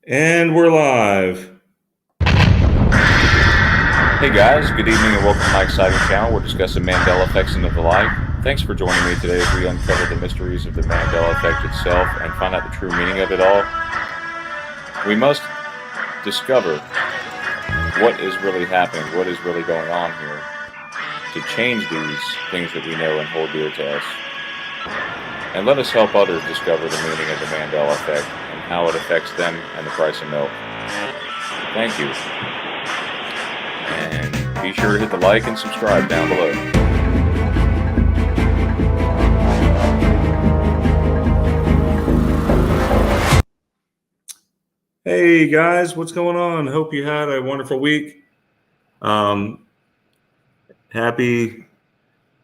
And we're live. Hey guys, good evening and welcome to my exciting channel. We're discussing Mandela effects and the like. Thanks for joining me today as we uncover the mysteries of the Mandela effect itself and find out the true meaning of it all. We must discover what is really happening, what is really going on here, to change these things that we know and hold dear to us. And let us help others discover the meaning of the Mandela effect and how it affects them and the price of milk. Thank you. And be sure to hit the like and subscribe down below. Hey guys, what's going on? Hope you had a wonderful week. Happy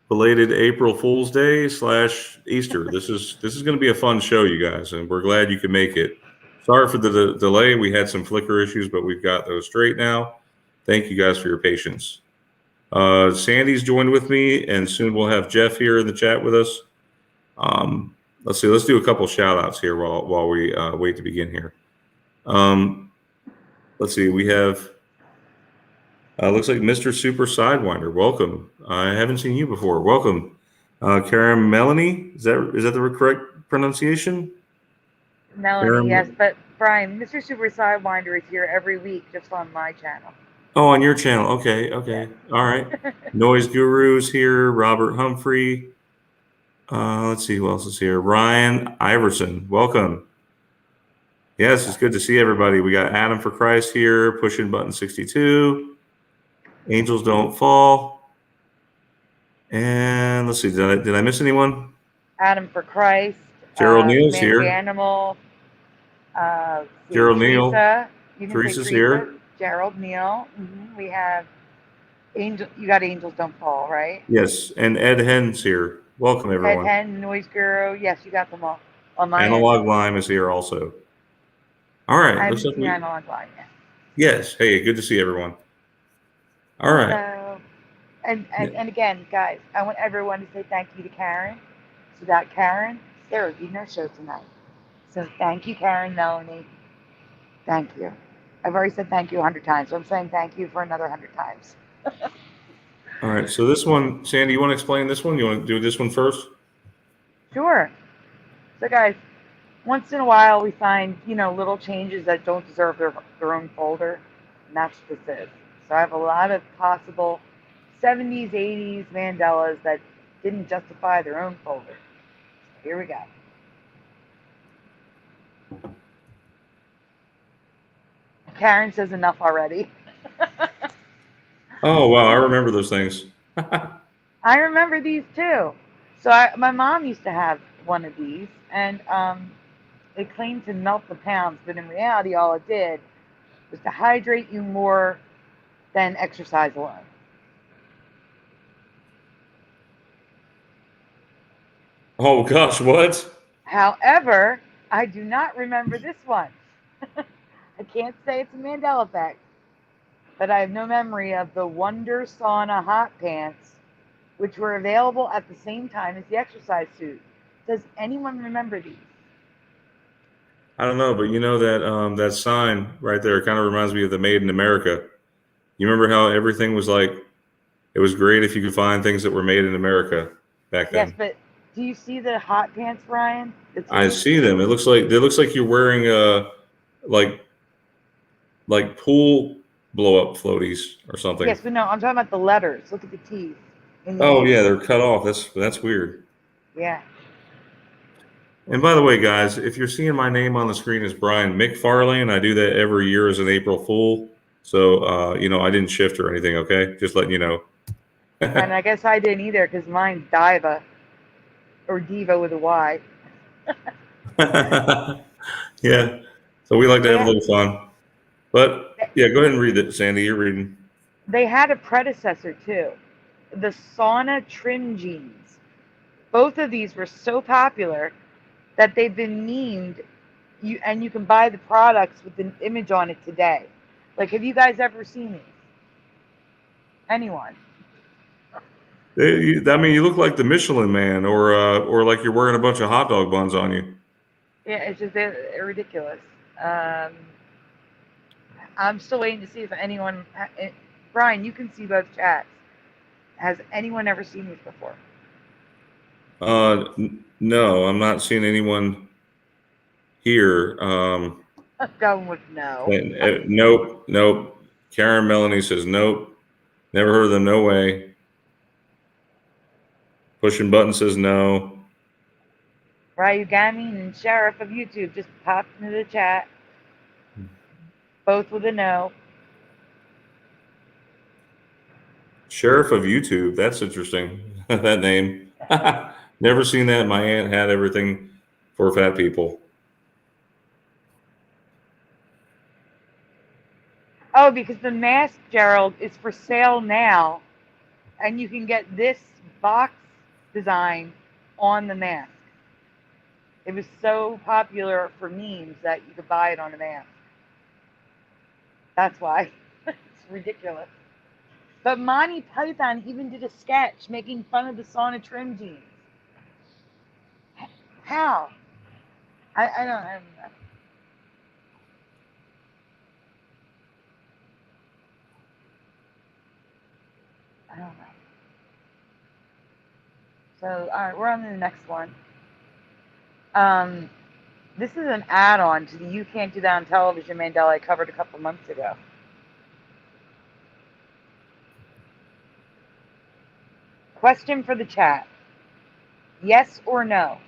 belated April Fool's Day / Easter. This is going to be a fun show, you guys, and we're glad you could make it. Sorry for the delay. We had some flicker issues, but we've got those straight now. Thank you guys for your patience. Sandy's joined with me, and soon we'll have Jeff here in the chat with us. Let's see. Let's do a couple shout outs here while we wait to begin here. Let's see. We have looks like Mr. Super Sidewinder. Welcome. I haven't seen you before. Welcome. Karen Melanie. Is that the correct pronunciation? Melanie, Karen? yes, but Brian, Mr. Super Sidewinder is here every week just on my channel. Oh, on your channel. Okay. Yeah. All right. Noise Guru's here. Robert Humphrey. Let's see who else is here. Ryan Iverson. Welcome. Yes, it's good to see everybody. We got Adam for Christ here, pushing button 62. Angels Don't Fall. And let's see, did I miss anyone? Adam for Christ. Gerald Neal's Man here. the Animal. Gerald Neal. Teresa. You can Teresa's say here. Gerald Neal. We have Angel. You got Angels Don't Fall, right? Yes, and Ed Henn's here. Welcome, everyone. Ed Hen, Noise Guru. Yes, you got them all on my Analog end. Lime is here also. All right. I haven't seen Analog Lime yet. Yes. Hey, good to see everyone. All right. So, and again, guys, I want everyone to say thank you to Karen. So without Karen, there would be no show tonight. So thank you, Karen, Melanie. Thank you. I've already said thank you 100 times, so I'm saying thank you for another 100 times. All right. So this one, Sandy, you want to explain this one? You want to do this one first? Sure. So guys, once in a while we find, little changes that don't deserve their own folder, and that's what this is. So I have a lot of possible 70s, 80s Mandelas that didn't justify their own folder. So here we go. Karen says enough already. Oh, wow. I remember those things. I remember these too. So my mom used to have one of these, and it claimed to melt the pounds, but in reality, all it did was to hydrate you more than exercise alone. Oh, gosh, what? However, I do not remember this one. I can't say it's a Mandela effect, but I have no memory of the Wonder Sauna hot pants, which were available at the same time as the exercise suit. Does anyone remember these? I don't know, but you know that sign right there kind of reminds me of the Made in America. You remember how everything was like, it was great if you could find things that were made in America back then. Yes, but do you see the hot pants, Brian? I see them. It looks like you're wearing like pool blow up floaties or something. Yes, but no, I'm talking about the letters. Look at the teeth. Oh yeah, they're cut off. That's weird. Yeah. And by the way, guys, if you're seeing my name on the screen as Brian MacFarlane, I do that every year as an April Fool. So I didn't shift or anything. Okay, just letting you know. And I guess I didn't either because mine's DiVa, or DiVa with a Y. Yeah. So we like to have a little fun. But yeah, go ahead and read it, Sandy. You're reading. They had a predecessor too, the sauna trim jeans. Both of these were so popular that they've been memed. You can buy the products with an image on it today. Like, have you guys ever seen these? Anyone? I mean, you look like the Michelin Man, or like you're wearing a bunch of hot dog buns on you. Yeah, it's just they're ridiculous. I'm still waiting to see if anyone. Brian, you can see both chats. Has anyone ever seen these before? No, I'm not seeing anyone here. I'm going with no. Nope. Karen Melanie says nope. Never heard of them. No way. Pushing Button says no. Ryugami and Sheriff of YouTube just popped into the chat. Both with a no. Sheriff of YouTube. That's interesting. That name. Never seen that. My aunt had everything for fat people. Oh, because the mask, Gerald, is for sale now, and you can get this box design on the mask. It was so popular for memes that you could buy it on a mask. That's why. It's ridiculous. But Monty Python even did a sketch making fun of the sauna trim jeans. How? I don't know. I don't know. So, all right, we're on to the next one. This is an add-on to the You Can't Do That on Television Mandela I covered a couple months ago. Question for the chat. Yes or no?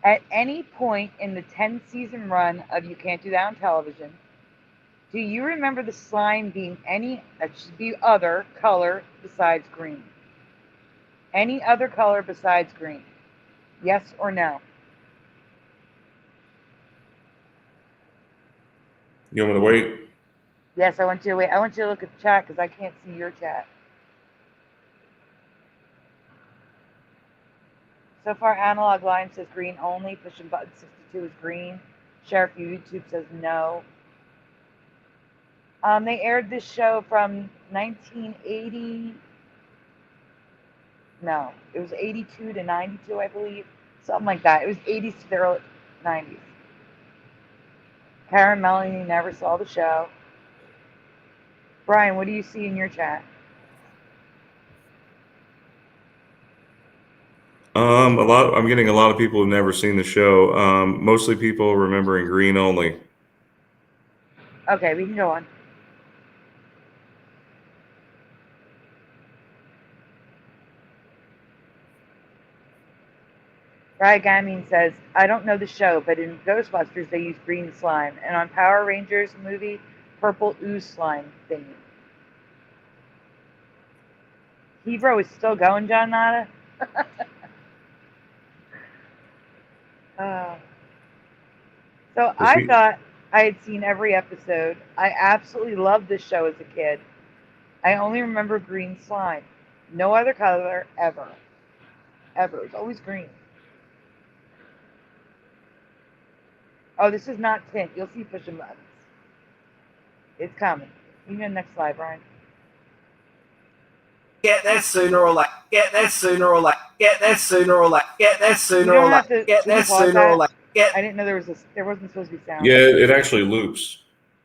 At any point in the 10-season run of You Can't Do That on Television, do you remember the slime being any other color besides green? Any other color besides green? Yes or no? You want me to wait? Yes, I want you to wait. I want you to look at the chat because I can't see your chat. So far, Analog Line says green only. Pushing Button 62 is green. Sheriff YouTube says no. They aired this show from 1980. No, it was 82 to 92, I believe. Something like that. It was 80s to the early 90s. Karen Melanie never saw the show. Brian, what do you see in your chat? I'm getting a lot of people who've never seen the show. Mostly people remembering green only. Okay, we can go on. Ryagamin says, I don't know the show, but in Ghostbusters they use green slime, and on Power Rangers movie, purple ooze slime thingy. Hebrew is still going, John Nada? So I thought I had seen every episode. I absolutely loved this show as a kid. I only remember green slime. No other color ever. Ever. It's always green. Oh, this is not tint. You'll see pushing buttons. It's coming. You can go next slide, Brian. Get that sooner or later. Get that sooner or later. Get that sooner or later. Get that sooner or later. Get that sooner or later. I didn't know there wasn't supposed to be sound. Yeah, it actually loops.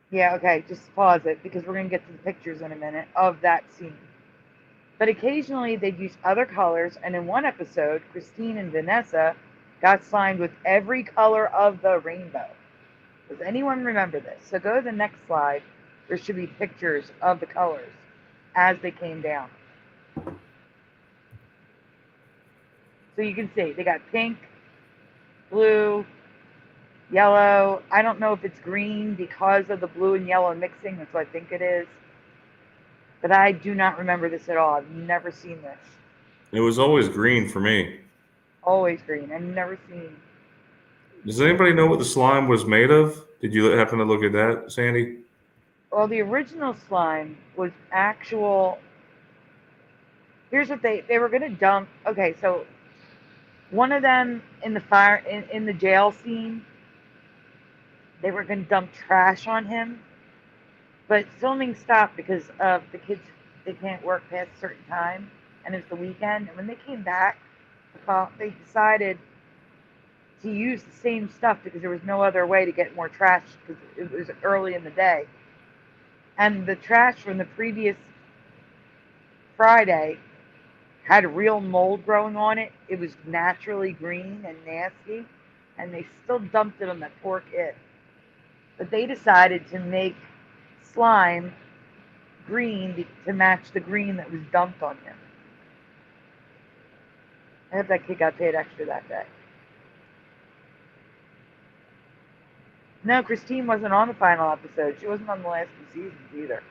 Yeah, okay, just pause it because we're going to get to the pictures in a minute of that scene. But occasionally they'd use other colors, and in one episode, Christine and Vanessa got slimed with every color of the rainbow. Does anyone remember this? So go to the next slide. There should be pictures of the colors as they came down. So you can see they got pink, blue, yellow. I don't know if it's green because of the blue and yellow mixing. That's what I think it is. But I do not remember this at all. I've never seen this. It was always green for me. Always green. I've never seen. Does anybody know what the slime was made of? Did you happen to look at that, Sandy? Well, the original slime was actual. Here's what they were going to dump. Okay, so one of them in the fire in the jail scene, they were going to dump trash on him, but filming stopped because of the kids. They can't work past a certain time, and it's the weekend. And when they came back, they decided to use the same stuff because there was no other way to get more trash because it was early in the day. And the trash from the previous Friday had real mold growing on it. It was naturally green and nasty, and they still dumped it on that poor kid. But they decided to make slime green to match the green that was dumped on him. I hope that kid got paid extra that day. No, Christine wasn't on the final episode. She wasn't on the last 2 seasons either.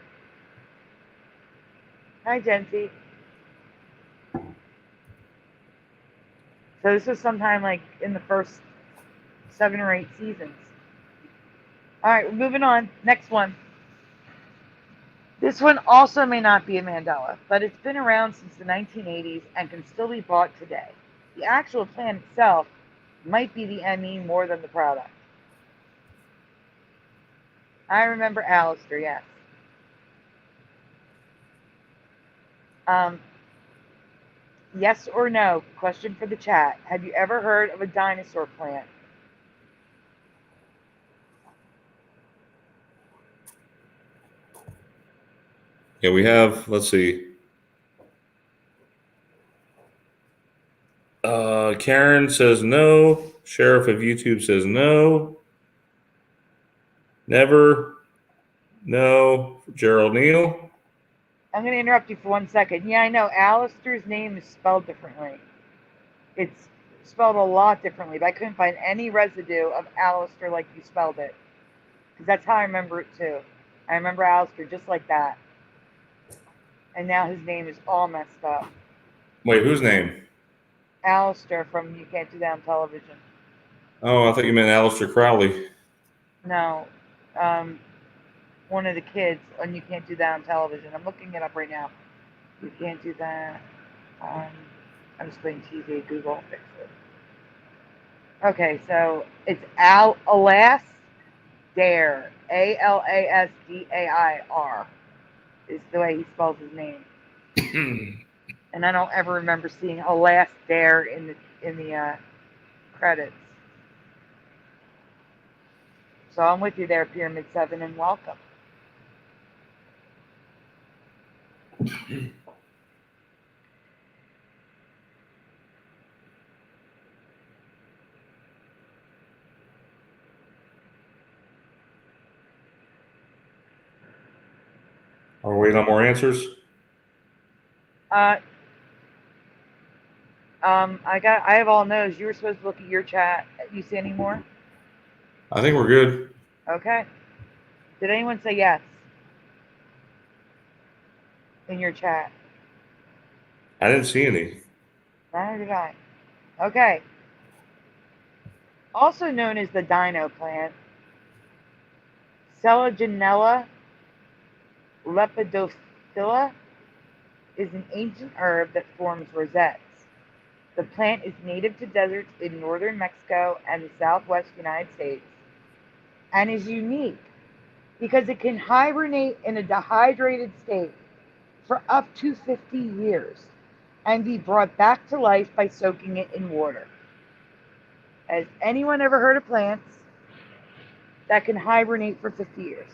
Hi, Jency. So this was sometime like in the first 7 or 8 seasons. All right, we're moving on. Next one. This one also may not be a Mandela, but it's been around since the 1980s and can still be bought today. The actual plant itself might be the ME more than the product. I remember Alistair, yes. Yes or no, question for the chat. Have you ever heard of a dinosaur plant? Yeah, we have, let's see. Karen says no. Sheriff of YouTube says no. Never. No. Gerald Neal. I'm going to interrupt you for 1 second. Yeah, I know. Alistair's name is spelled differently. It's spelled a lot differently, but I couldn't find any residue of Alistair like you spelled it. Because that's how I remember it too. I remember Alistair just like that. And now his name is all messed up. Wait, whose name? Alistair from You Can't Do That on Television. Oh, I thought you meant Alistair Crowley. No. One of the kids on You Can't Do That on Television. I'm looking it up right now. You Can't Do That. I'm just putting TV. Google fix it. Okay, so it's Alasdair. Alasdair is the way he spells his name. And I don't ever remember seeing Alasdair in the credits. So I'm with you there, Pyramid 7, and welcome. Are we waiting on more answers? I have all no's. You were supposed to look at your chat. You see any more? I think we're good. Okay. Did anyone say yes in your chat? I didn't see any. Neither did I. Okay. Also known as the dino plant, Selaginella lepidophylla is an ancient herb that forms rosettes. The plant is native to deserts in northern Mexico and the southwest United States, and is unique because it can hibernate in a dehydrated state for up to 50 years and be brought back to life by soaking it in water. Has anyone ever heard of plants that can hibernate for 50 years?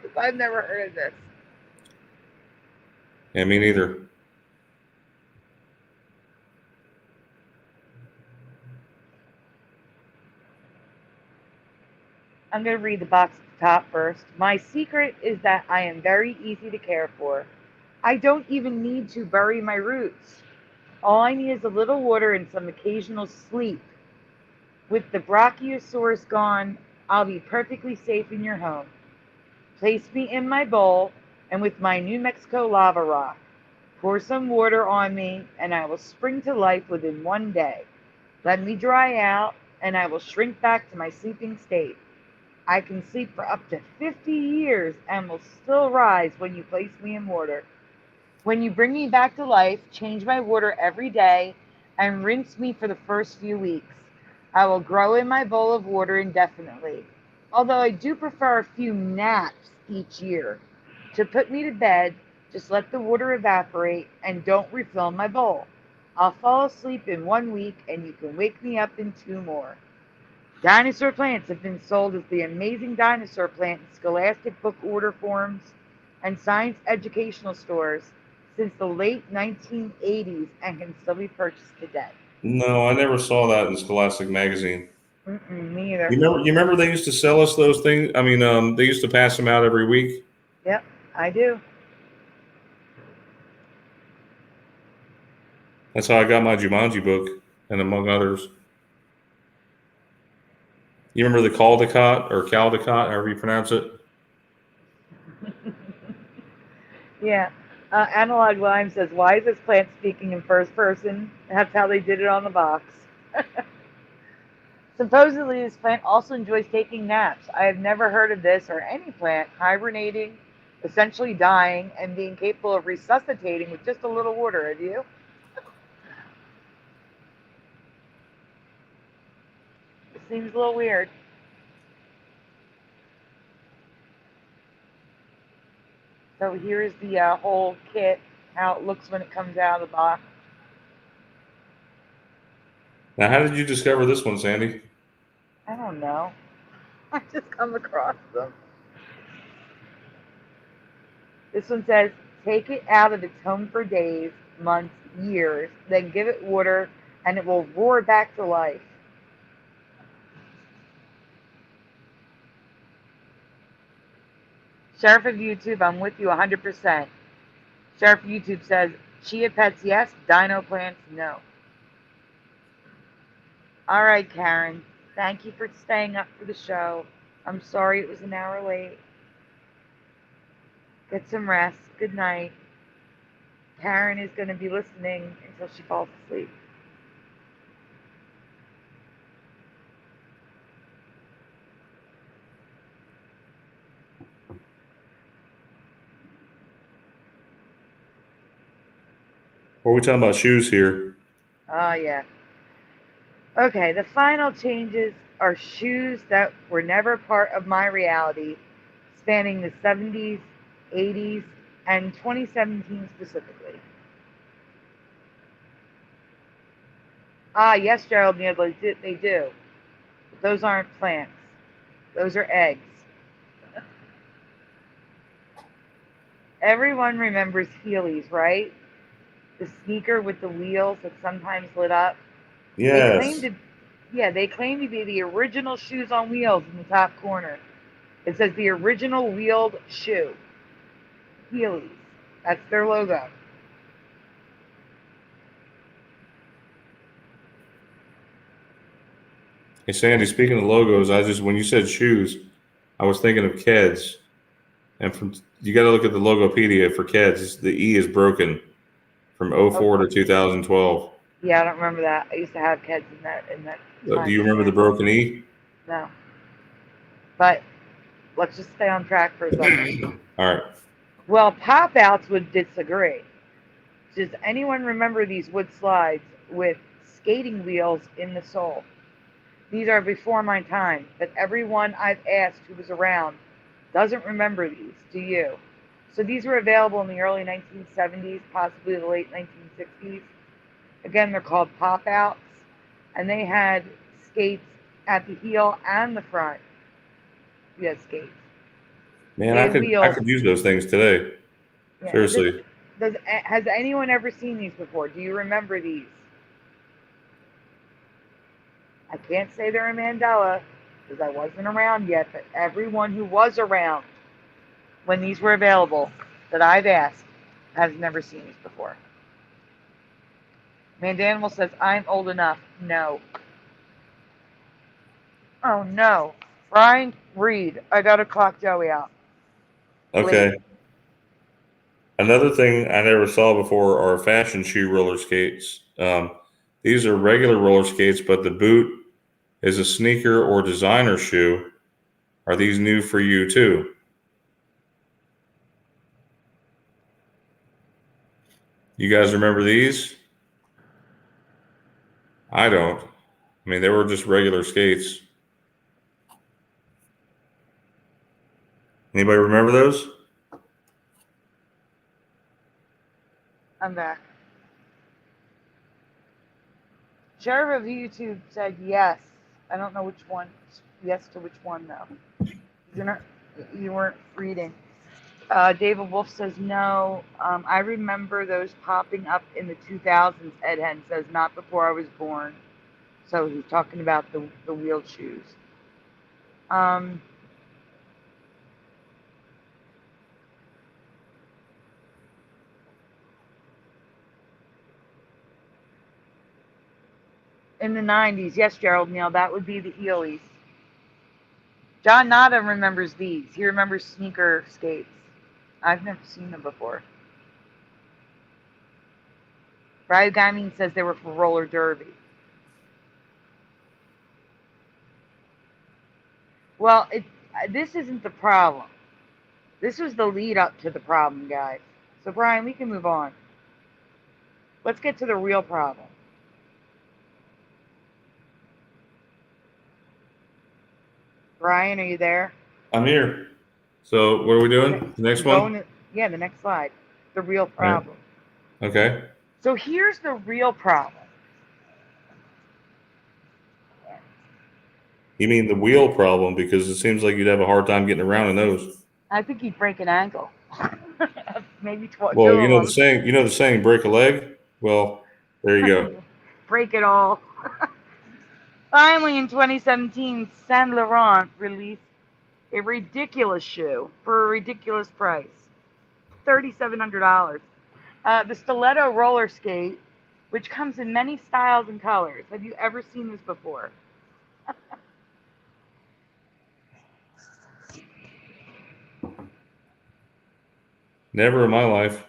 Because I've never heard of this. Yeah, me neither. I'm going to read the box at the top first. My secret is that I am very easy to care for. I don't even need to bury my roots. All I need is a little water and some occasional sleep. With the Brachiosaurus gone, I'll be perfectly safe in your home. Place me in my bowl and with my New Mexico lava rock. Pour some water on me and I will spring to life within 1 day. Let me dry out and I will shrink back to my sleeping state. I can sleep for up to 50 years and will still rise when you place me in water. When you bring me back to life, change my water every day and rinse me for the first few weeks. I will grow in my bowl of water indefinitely, although I do prefer a few naps each year. To put me to bed, just let the water evaporate and don't refill my bowl. I'll fall asleep in 1 week and you can wake me up in 2 more. Dinosaur plants have been sold as the amazing dinosaur plant in scholastic book order forms and science educational stores since the late 1980s and can still be purchased today. No, I never saw that in Scholastic magazine. Me either. You remember they used to sell us those things? I mean, they used to pass them out every week. Yep, I do. That's how I got my Jumanji book, and among others. You remember the Caldecott or Caldecott, however you pronounce it? Yeah. Analog Lime says, why is this plant speaking in first person? That's how they did it on the box. Supposedly, this plant also enjoys taking naps. I have never heard of this or any plant hibernating, essentially dying, and being capable of resuscitating with just a little water. Have you? It seems a little weird. So here's the whole kit, how it looks when it comes out of the box. Now, how did you discover this one, Sandy? I don't know. I just come across them. This one says, take it out of its home for days, months, years, then give it water, and it will roar back to life. Sheriff of YouTube, I'm with you 100%. Sheriff of YouTube says, chia pets, yes, dino plants, no. All right, Karen. Thank you for staying up for the show. I'm sorry it was an hour late. Get some rest. Good night. Karen is going to be listening until she falls asleep. Or are we talking about shoes here? Oh, yeah. Okay, the final changes are shoes that were never part of my reality, spanning the 70s, 80s, and 2017 specifically. Ah, yes, Gerald Neal, they do. But those aren't plants. Those are eggs. Everyone remembers Heelys, right? The sneaker with the wheels that sometimes lit up. Yes. They claim to be the original shoes on wheels in the top corner. It says the original wheeled shoe. Heelys. That's their logo. Hey, Sandy, speaking of logos, when you said shoes, I was thinking of Keds. And you got to look at the Logopedia for Keds. The E is broken from 04 to 2012. Yeah, I don't remember that. I used to have Keds in that Do you remember the broken E? No. But let's just stay on track for a second. All right. Well, pop-outs would disagree. Does anyone remember these wood slides with skating wheels in the sole? These are before my time, but everyone I've asked who was around doesn't remember these. Do you? So these were available in the early 1970s, possibly the late 1960s. Again, they're called pop-outs, and they had skates at the heel and the front. You had skates. Man, I could use those things today. Yeah, seriously. Has anyone ever seen these before? Do you remember these? I can't say they're in Mandela because I wasn't around yet, but everyone who was around when these were available that I've asked has never seen these before. Mandanimal says, I'm old enough. No. Oh, no. Brian Reed, I got to clock Joey out. Okay. Please. Another thing I never saw before are fashion shoe roller skates. These are regular roller skates, but the boot is a sneaker or designer shoe. Are these new for you too? You guys remember these? I don't. I mean, they were just regular skates. Anybody remember those? I'm back. Sheriff of YouTube said yes. I don't know which one. Yes to which one though. You weren't reading. David Wolf says no. I remember those popping up in the 2000s. Ed Hen says not before I was born. So he's talking about the wheeled shoes. In the 90s, yes, Gerald Neal, that would be the Heelys. John Nada remembers these. He remembers sneaker skates. I've never seen them before. Brian Gaming says they were for roller derby. Well, this isn't the problem. This was the lead up to the problem, guys. So, Brian, we can move on. Let's get to the real problem. Brian, are you there? I'm here. So what are we doing? Okay. The next one? The next slide. The real problem. Right. Okay. So here's the real problem. You mean the wheel problem, because it seems like you'd have a hard time getting around in those. I think you'd break an ankle. Maybe twice. Well, you know the saying, break a leg? Well, there you go. Break it all. Finally, in 2017, Saint Laurent released a ridiculous shoe for a ridiculous price, $3,700. The stiletto roller skate, which comes in many styles and colors. Have you ever seen this before? Never in my life.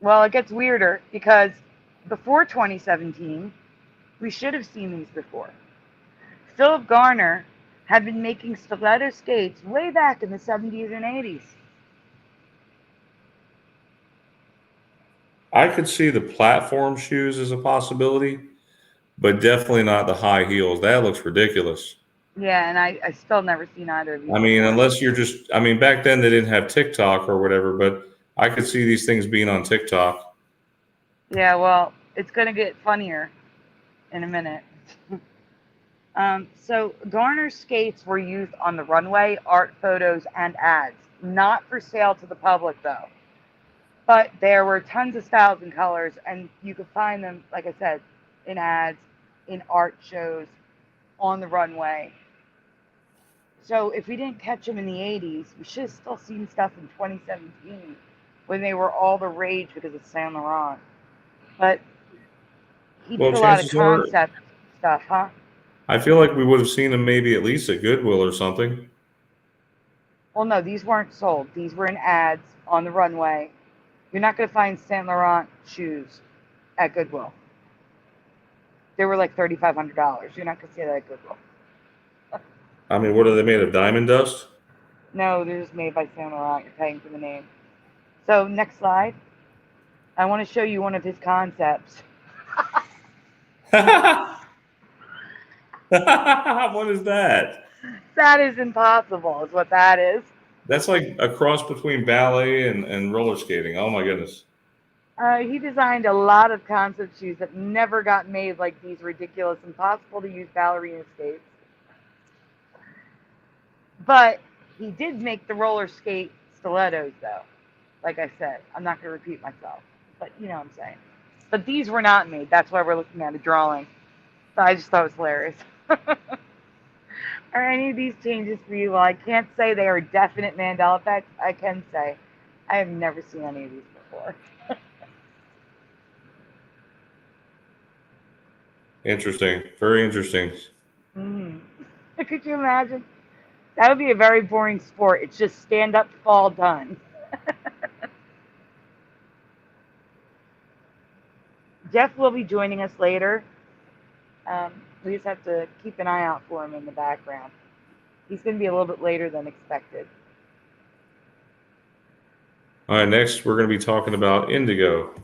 Well, it gets weirder because before 2017, we should have seen these before. Philip Garner had been making stiletto skates way back in the 70s and 80s. I could see the platform shoes as a possibility, but definitely not the high heels. That looks ridiculous. Yeah, and I still never seen either of these. I mean, unless you're just, I mean, back then they didn't have TikTok or whatever, but I could see these things being on TikTok. Yeah, well, it's going to get funnier in a minute. So Garner's skates were used on the runway, art photos, and ads. Not for sale to the public, though. But there were tons of styles and colors, and you could find them, like I said, in ads, in art shows, on the runway. So if we didn't catch them in the 80s, we should have still seen stuff in 2017 when they were all the rage because of Saint Laurent. But he did a lot of concept stuff, huh? I feel like we would have seen them maybe at least at Goodwill or something. Well, no, these weren't sold. These were in ads on the runway. You're not going to find Saint Laurent shoes at Goodwill. They were like $3,500. You're not going to see that at Goodwill. I mean, what are they made of? Diamond dust? No, they're just made by Saint Laurent. You're paying for the name. So, next slide. I want to show you one of his concepts. What is that? That is impossible, is what that is. That's like a cross between ballet and roller skating. Oh my goodness. He designed a lot of concept shoes that never got made, like these ridiculous, impossible to use ballerina skates. But he did make the roller skate stilettos, though. Like I said, I'm not going to repeat myself, but you know what I'm saying. But these were not made. That's why we're looking at a drawing. So I just thought it was hilarious. Are any of these changes for you? Well, I can't say they are definite Mandela effects. I can say I have never seen any of these before. Interesting. Very interesting. Could you imagine? That would be a very boring sport. It's just stand up, fall, done. Jeff will be joining us later. We just have to keep an eye out for him in the background. He's going to be a little bit later than expected. All right, next we're going to be talking about indigo.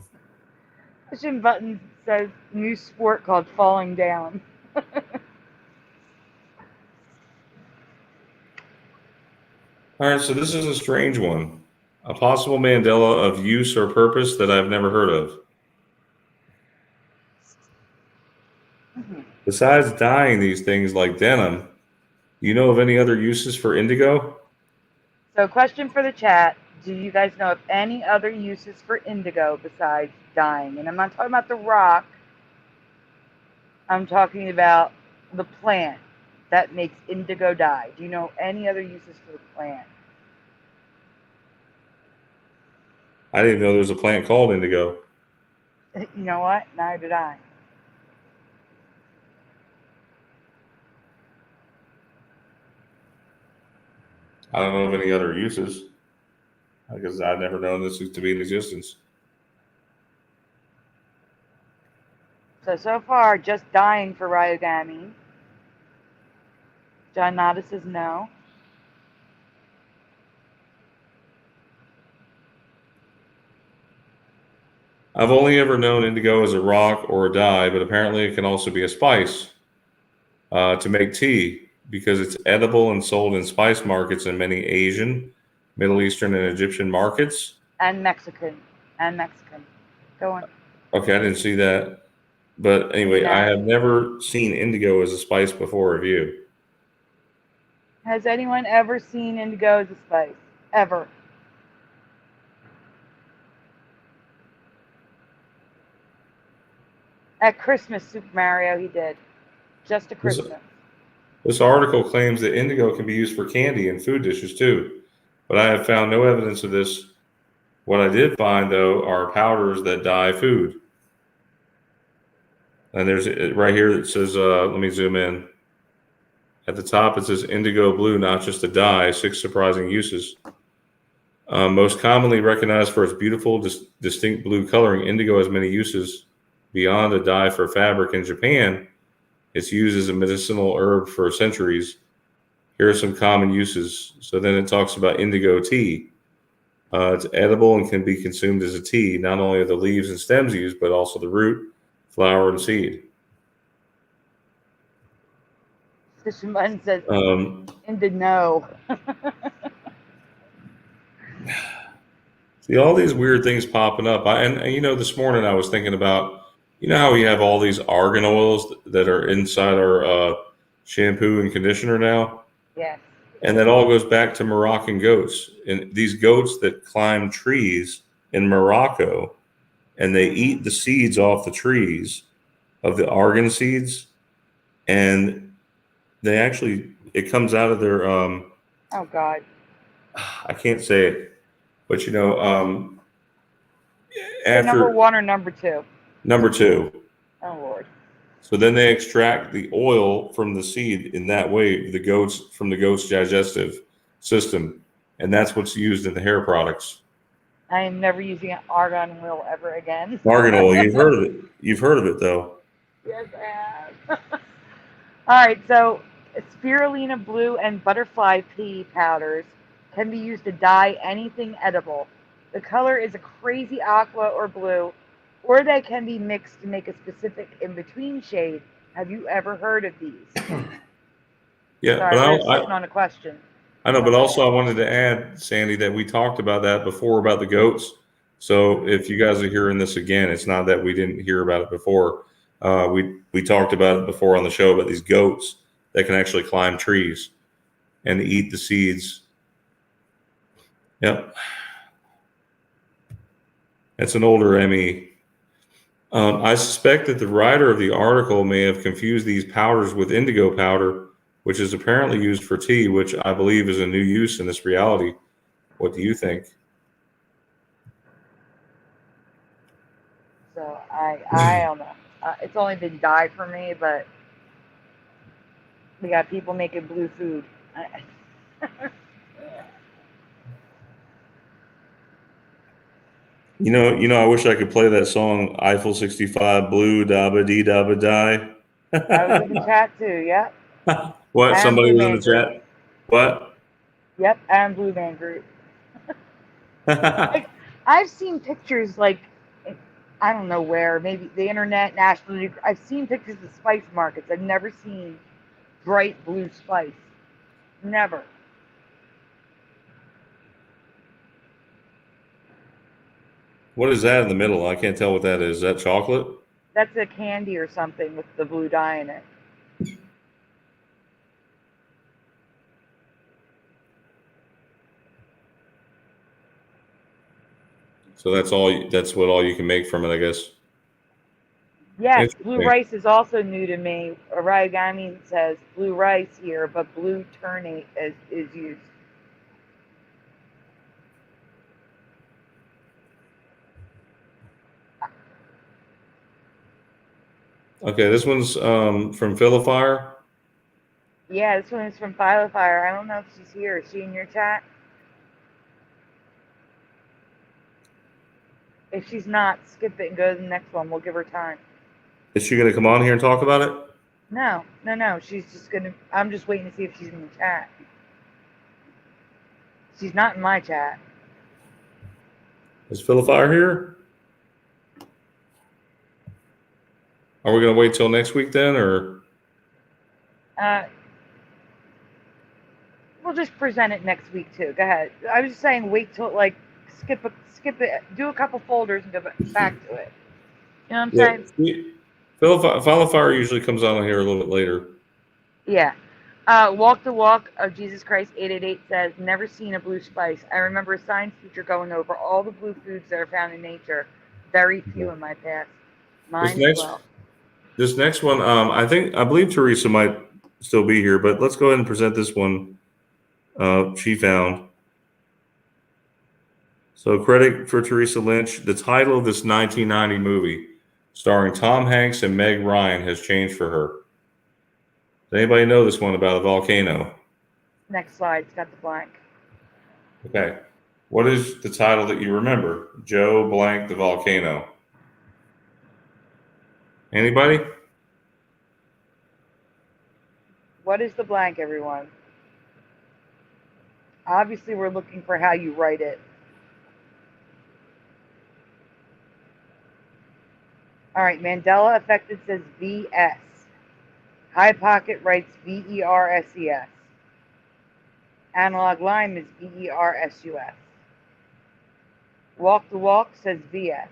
Jim Button says new sport called falling down. All right, so this is a strange one. A possible Mandela of use or purpose that I've never heard of. Besides dyeing these things like denim, do you know of any other uses for indigo? So, question for the chat. Do you guys know of any other uses for indigo besides dyeing? And I'm not talking about the rock. I'm talking about the plant that makes indigo dye. Do you know any other uses for the plant? I didn't know there was a plant called indigo. You know what? Neither did I. I don't know of any other uses because I've never known this to be in existence. So far, just dyeing for ryogami. John Nada says no. I've only ever known indigo as a rock or a dye, but apparently it can also be a spice to make tea because it's edible and sold in spice markets in many Asian, Middle Eastern, and Egyptian markets. And Mexican. Go on. Okay, I didn't see that. But anyway, No. I have never seen indigo as a spice before. Have you? Has anyone ever seen indigo as a spice? Ever? At Christmas, Super Mario, he did. Just at Christmas. This article claims that indigo can be used for candy and food dishes too, but I have found no evidence of this. What I did find, though, are powders that dye food. And there's right here that says, let me zoom in. At the top, it says indigo blue, not just a dye, 6 surprising uses. Most commonly recognized for its beautiful, distinct blue coloring, indigo has many uses beyond a dye for fabric. In Japan, it's used as a medicinal herb for centuries. Here are some common uses. So then it talks about indigo tea. It's edible and can be consumed as a tea. Not only are the leaves and stems used, but also the root, flower, and seed. Fisherman says, no. See, all these weird things popping up. And you know, this morning I was thinking about, you know how we have all these argan oils that are inside our shampoo and conditioner now? Yes. And that all goes back to Moroccan goats. And these goats that climb trees in Morocco, and they eat the seeds off the trees of the argan seeds. And they actually, it comes out of their, oh, God. I can't say it, but you know, after number 1 or number 2? Number 2. Oh, Lord. So then they extract the oil from the seed in that way, from the goat's digestive system, and that's what's used in the hair products. I am never using an argan oil ever again. Argan oil, you've heard of it. You've heard of it, though. Yes, I have. All right, so spirulina blue and butterfly pea powders can be used to dye anything edible. The color is a crazy aqua or blue, or they can be mixed to make a specific in-between shade. Have you ever heard of these? Yeah, sorry, but I'm on a question. I know, but also I wanted to add, Sandy, that we talked about that before about the goats. So if you guys are hearing this again, it's not that we didn't hear about it before. We talked about it before on the show about these goats that can actually climb trees and eat the seeds. Yep. It's an older ME. I suspect that the writer of the article may have confused these powders with indigo powder, which is apparently used for tea, which I believe is a new use in this reality. What do you think? So I don't know. It's only been dye for me, but we got people making blue food. You know, I wish I could play that song Eiffel 65 Blue Dabba Dee Dabba Die. I was in the chat too, yep. What? And Somebody Blue was in Man the chat? Group. What? Yep, and Blue Man Group. I've seen pictures like, I don't know where, maybe the internet, National. I've seen pictures of spice markets. I've never seen bright blue spice. Never. What is that in the middle? I can't tell what that is. Is that chocolate? That's a candy or something with the blue dye in it. So that's all. That's what all you can make from it, I guess. Yes, blue Interesting. rice is also new to me. Origami says blue rice here, but blue turnate is used. Okay, this one's from Philifire. Yeah, this one is from Fire. I don't know if she's here. Is she in your chat? If she's not, skip it and go to the next one. We'll give her time. Is she going to come on here and talk about it? No. She's just gonna. I'm just waiting to see if she's in the chat. She's not in my chat. Is Philifire here? Are we going to wait till next week then, or? We'll just present it next week too. Go ahead. I was just saying, wait till skip it, do a couple folders and go back to it. You know what I'm saying? Philifire usually comes on here a little bit later. Yeah. Walk the Walk of Jesus Christ 888 says, never seen a blue spice. I remember a science teacher going over all the blue foods that are found in nature. Very few in my past. Mine as well. This next one, I believe Teresa might still be here, but let's go ahead and present this one. She found. So credit for Teresa Lynch. The title of this 1990 movie, starring Tom Hanks and Meg Ryan, has changed for her. Does anybody know this one about a volcano? Next slide. It's got the blank. Okay. What is the title that you remember? Joe blank the volcano. Anybody? What is the blank, everyone? Obviously, we're looking for how you write it. All right, Mandela Affected says VS. High Pocket writes VERSES. Analog Lime is VERSUS. Walk the Walk says VS.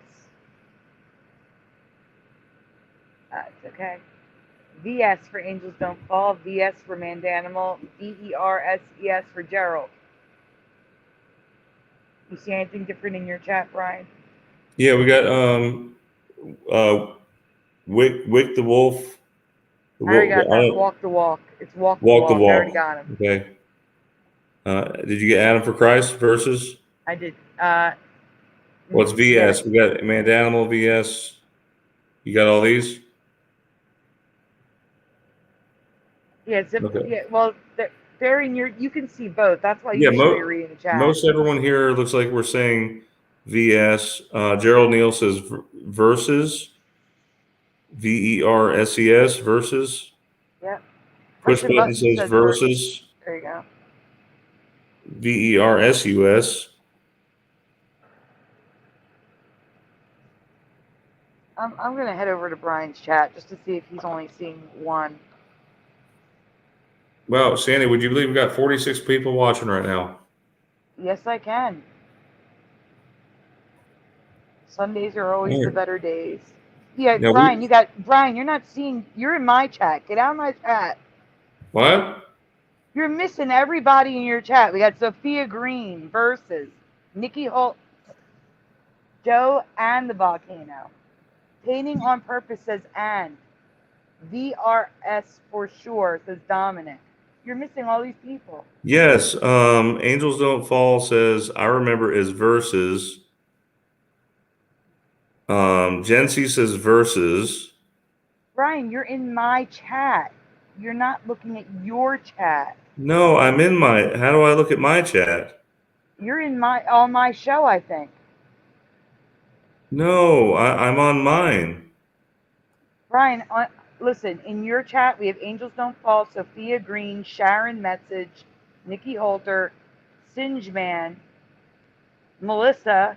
It's okay. VS for Angels Don't Fall. VS for Mandanimal. VERSES for Gerald. You see anything different in your chat, Brian? Yeah, we got Wick the Wolf. I already got that. Walk the Walk. It's Walk the Walk. I already got him. Okay. Did you get Adam for Christ versus? I did. What's VS? We got Mandanimal VS. You got all these? Yeah, Okay. Yeah. Well, they're in your. You can see both. That's why you should be reading the chat. Most everyone here looks like we're saying VS. Gerald Neal says versus. VERSES versus. Yep. Push button says versus. There you go. VERSUS. I'm going to head over to Brian's chat just to see if he's only seeing one. Well, Sandy, would you believe we've got 46 people watching right now? Yes, I can. Sundays are always the better days. Yeah, now Brian, you're not seeing, you're in my chat. Get out of my chat. What? You're missing everybody in your chat. We got Sophia Green versus Nikki Holt, Joe and the Volcano. Painting on Purpose says and. VRS for sure says Dominic. You're missing all these people. Yes. Angels Don't Fall says, I remember is versus. Jency says versus. Brian, you're in my chat. You're not looking at your chat. No, I'm in my. How do I look at my chat? You're in on my show, I think. No, I'm on mine. Brian, listen, in your chat, we have Angels Don't Fall, Sophia Green, Sharon Message, Nikki Holter, Singe Man, Melissa.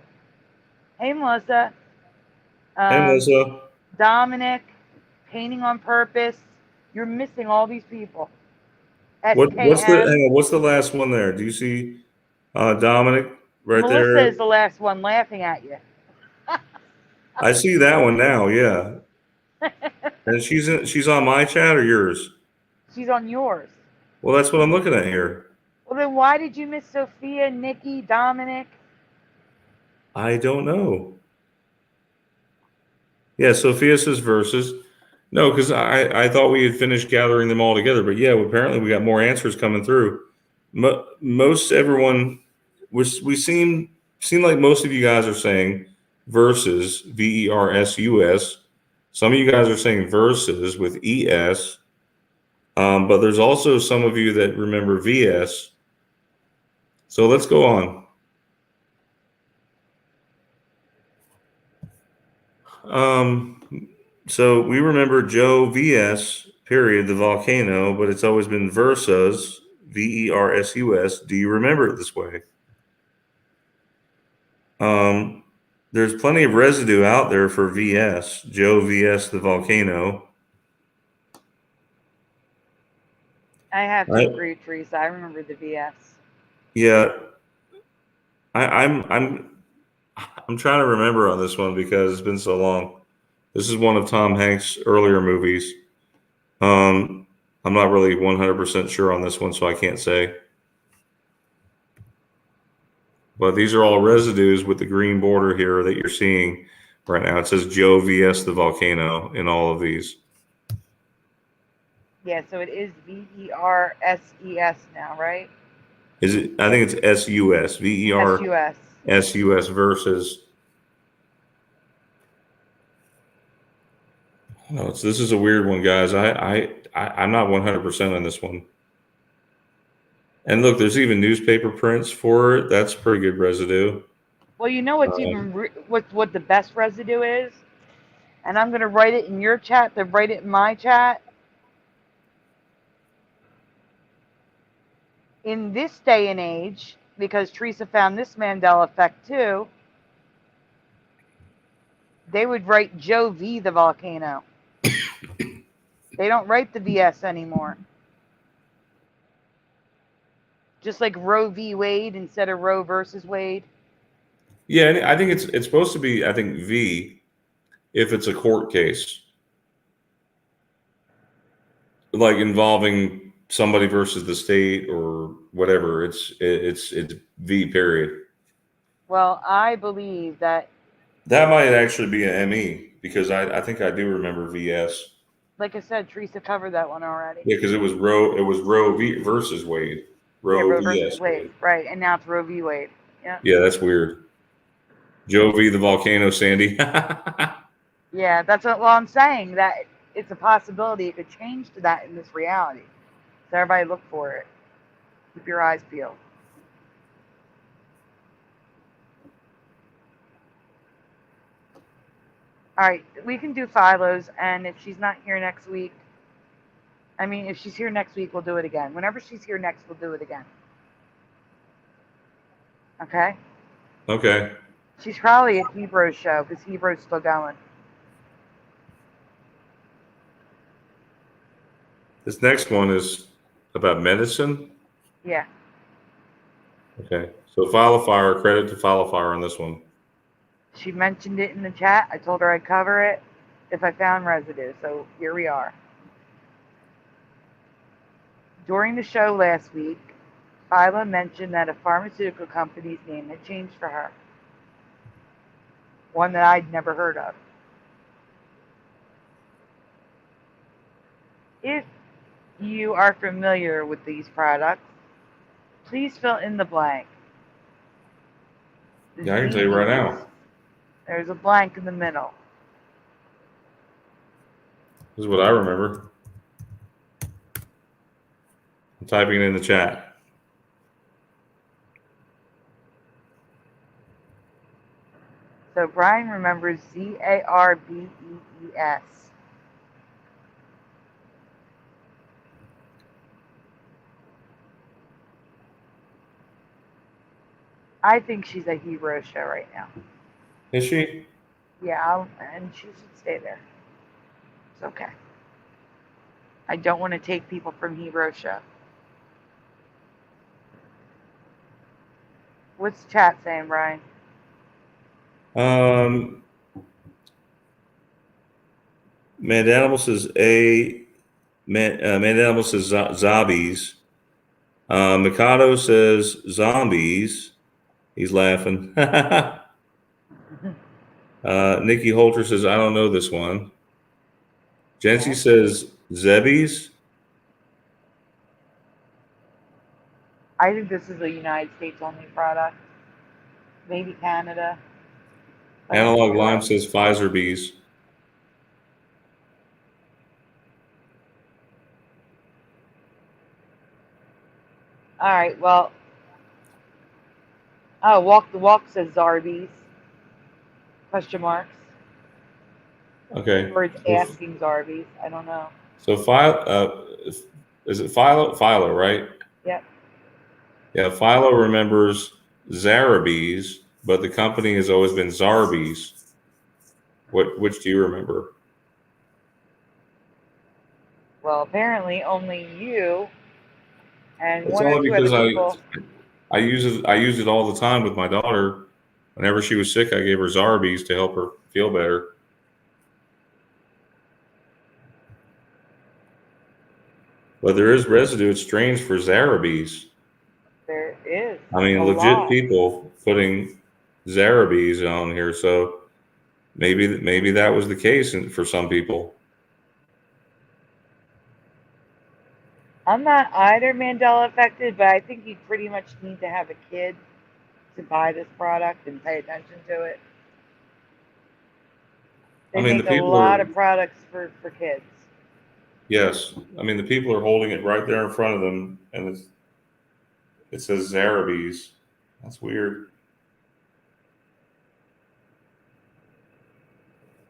Hey, Melissa. Hey, Melissa. Dominic, Painting on Purpose. You're missing all these people. What's the last one there? Do you see Dominic right Melissa there? Melissa is the last one laughing at you. I see that one now, yeah. And she's on my chat or yours? She's on yours. Well, that's what I'm looking at here. Well, then why did you miss Sophia, Nikki, Dominic? I don't know. Yeah, Sophia says versus. No, because I thought we had finished gathering them all together, but yeah, apparently we got more answers coming through. Most everyone we seem like most of you guys are saying versus, VERSUS. Some of you guys are saying versus with ES, but there's also some of you that remember VS. So let's go on. So we remember Joe VS period, the volcano, but it's always been versus, VERSUS. Do you remember it this way? There's plenty of residue out there for VS, Joe VS the volcano. I have to agree, Teresa. I remember the VS. Yeah, I'm trying to remember on this one because it's been so long. This is one of Tom Hanks' earlier movies. I'm not really 100% sure on this one, so I can't say. But these are all residues with the green border here that you're seeing right now. It says Joe VS the volcano in all of these. Yeah, so it is VERSES now, right? Is it? I think it's SUS. VERSUS versus. Oh, this is a weird one, guys. I'm not 100% on this one. And look, there's even newspaper prints for it. That's pretty good residue. Well, you know what's what the best residue is? And I'm going to write it in your chat, then write it in my chat. In this day and age, because Teresa found this Mandela effect too, they would write Joe V the volcano. They don't write the VS anymore. Just like Roe v. Wade instead of Roe versus Wade. Yeah, and I think it's supposed to be, I think, V if it's a court case. Like involving somebody versus the state or whatever. It's V period. Well, I believe that might actually be an ME because I think I do remember VS. Like I said, Teresa covered that one already. Yeah, because it was Roe v. versus Wade. Roe versus Wade. Right, and now it's Roe v. Wade. Yeah. Yeah, that's weird. Joe v. the volcano, Sandy. Yeah, that's what I'm saying. That it's a possibility it could change to that in this reality. So everybody look for it. Keep your eyes peeled. All right, we can do Philo's, and if she's not here next week, if she's here next week, we'll do it again. Whenever she's here next, we'll do it again. Okay? Okay. She's probably at Hebrews show, because Hebrews still going. This next one is about medicine? Yeah. Okay. So Fire, credit to Fire on this one. She mentioned it in the chat. I told her I'd cover it if I found residue. So here we are. During the show last week, Phyla mentioned that a pharmaceutical company's name had changed for her. One that I'd never heard of. If you are familiar with these products, please fill in the blank. Yeah, I can tell you right now. There's a blank in the middle. This is what I remember. I'm typing it in the chat. So Brian remembers ZARBEES. I think she's a hero show right now. Is she? Yeah, and she should stay there. It's okay. I don't want to take people from Hero Show. What's chat saying, Brian? Mandela says Mandela says zombies. Mikado says zombies. He's laughing. Nikki Holter says, I don't know this one. Jency Okay. says, Zebbies. I think this is a United States only product. Maybe Canada. Analog Lime says Pfizer Bees. All right, well. Oh, Walk the Walk says Zarbies. Question marks. Okay. Or it's asking Zarbies. I don't know. So is it Philo, right? Yep. Yeah, Philo remembers Zarabes, but the company has always been Zarbies. Which do you remember? Well, apparently only you and It's one or only two other because people. I use it all the time with my daughter. Whenever she was sick, I gave her Zarbies to help her feel better. But there is residue. It's strange for Zarabes. There is. I mean, a legit lot. people putting Zarabes on here, so maybe that was the case for some people. I'm not either Mandela affected, but I think you pretty much need to have a kid to buy this product and pay attention to it. They make a lot of products for kids. Yes. I mean, the people are holding it right there in front of them, and it says Zarabes. That's weird.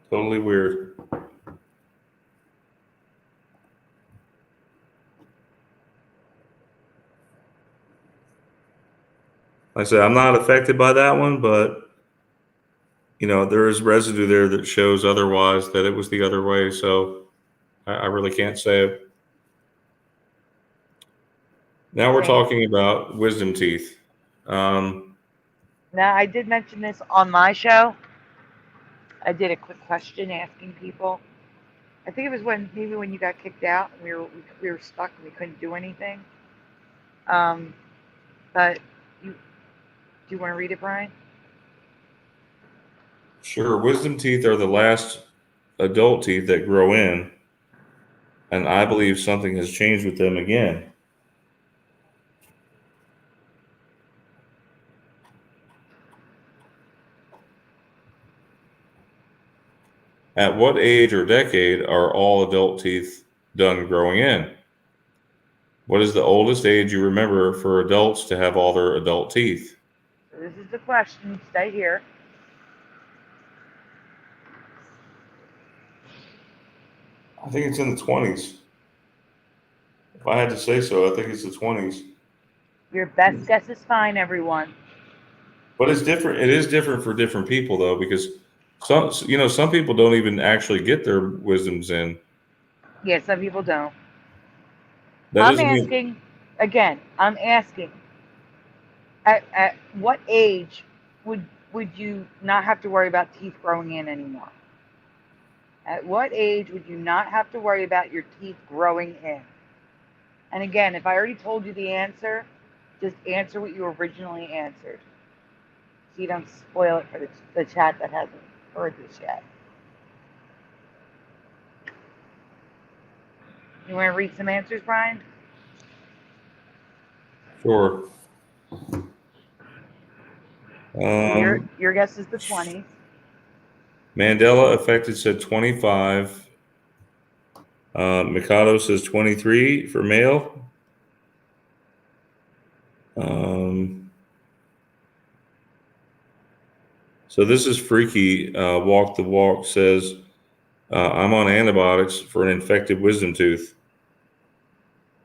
Totally weird. Like I said, I'm not affected by that one, but there is residue there that shows otherwise, that it was the other way. So I really can't say it. Now we're talking about wisdom teeth. Now, I did mention this on my show. I did a quick question asking people. I think it was when you got kicked out and we were stuck and we couldn't do anything. But do you want to read it, Brian? Sure. Wisdom teeth are the last adult teeth that grow in, and I believe something has changed with them again. At what age or decade are all adult teeth done growing in? What is the oldest age you remember for adults to have all their adult teeth? So this is the question. Stay here. I think it's in the 20s. If I had to say so, I think it's the 20s. Your best guess is fine, everyone. But it's different. It is different for different people, though, because some people don't even actually get their wisdoms in. Yeah, some people don't. That I'm doesn't asking, mean, again, at what age would you not have to worry about teeth growing in anymore? At what age would you not have to worry about your teeth growing in? And again, if I already told you the answer, just answer what you originally answered, so you don't spoil it for the chat that hasn't heard this yet. You want to read some answers, Brian? Sure. Your guess is the 20s. Mandela affected said 25. Mikado says 23 for male. So this is freaky. Walk the Walk says, I'm on antibiotics for an infected wisdom tooth.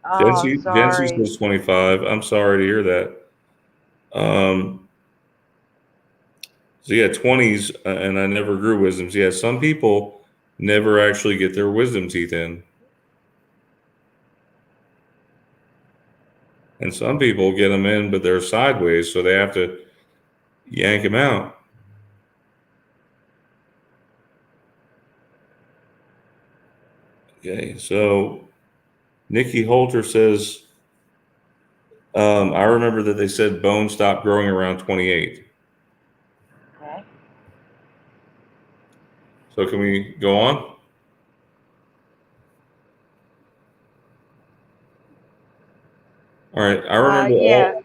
Oh, I'm sorry. Jency says 25. I'm sorry to hear that. So yeah, 20s, and I never grew wisdoms. Yeah, some people never actually get their wisdom teeth in. And some people get them in, but they're sideways, so they have to yank them out. Okay, so Nikki Holter says, I remember that they said bones stop growing around 28. Okay. So can we go on? All right. I remember yeah.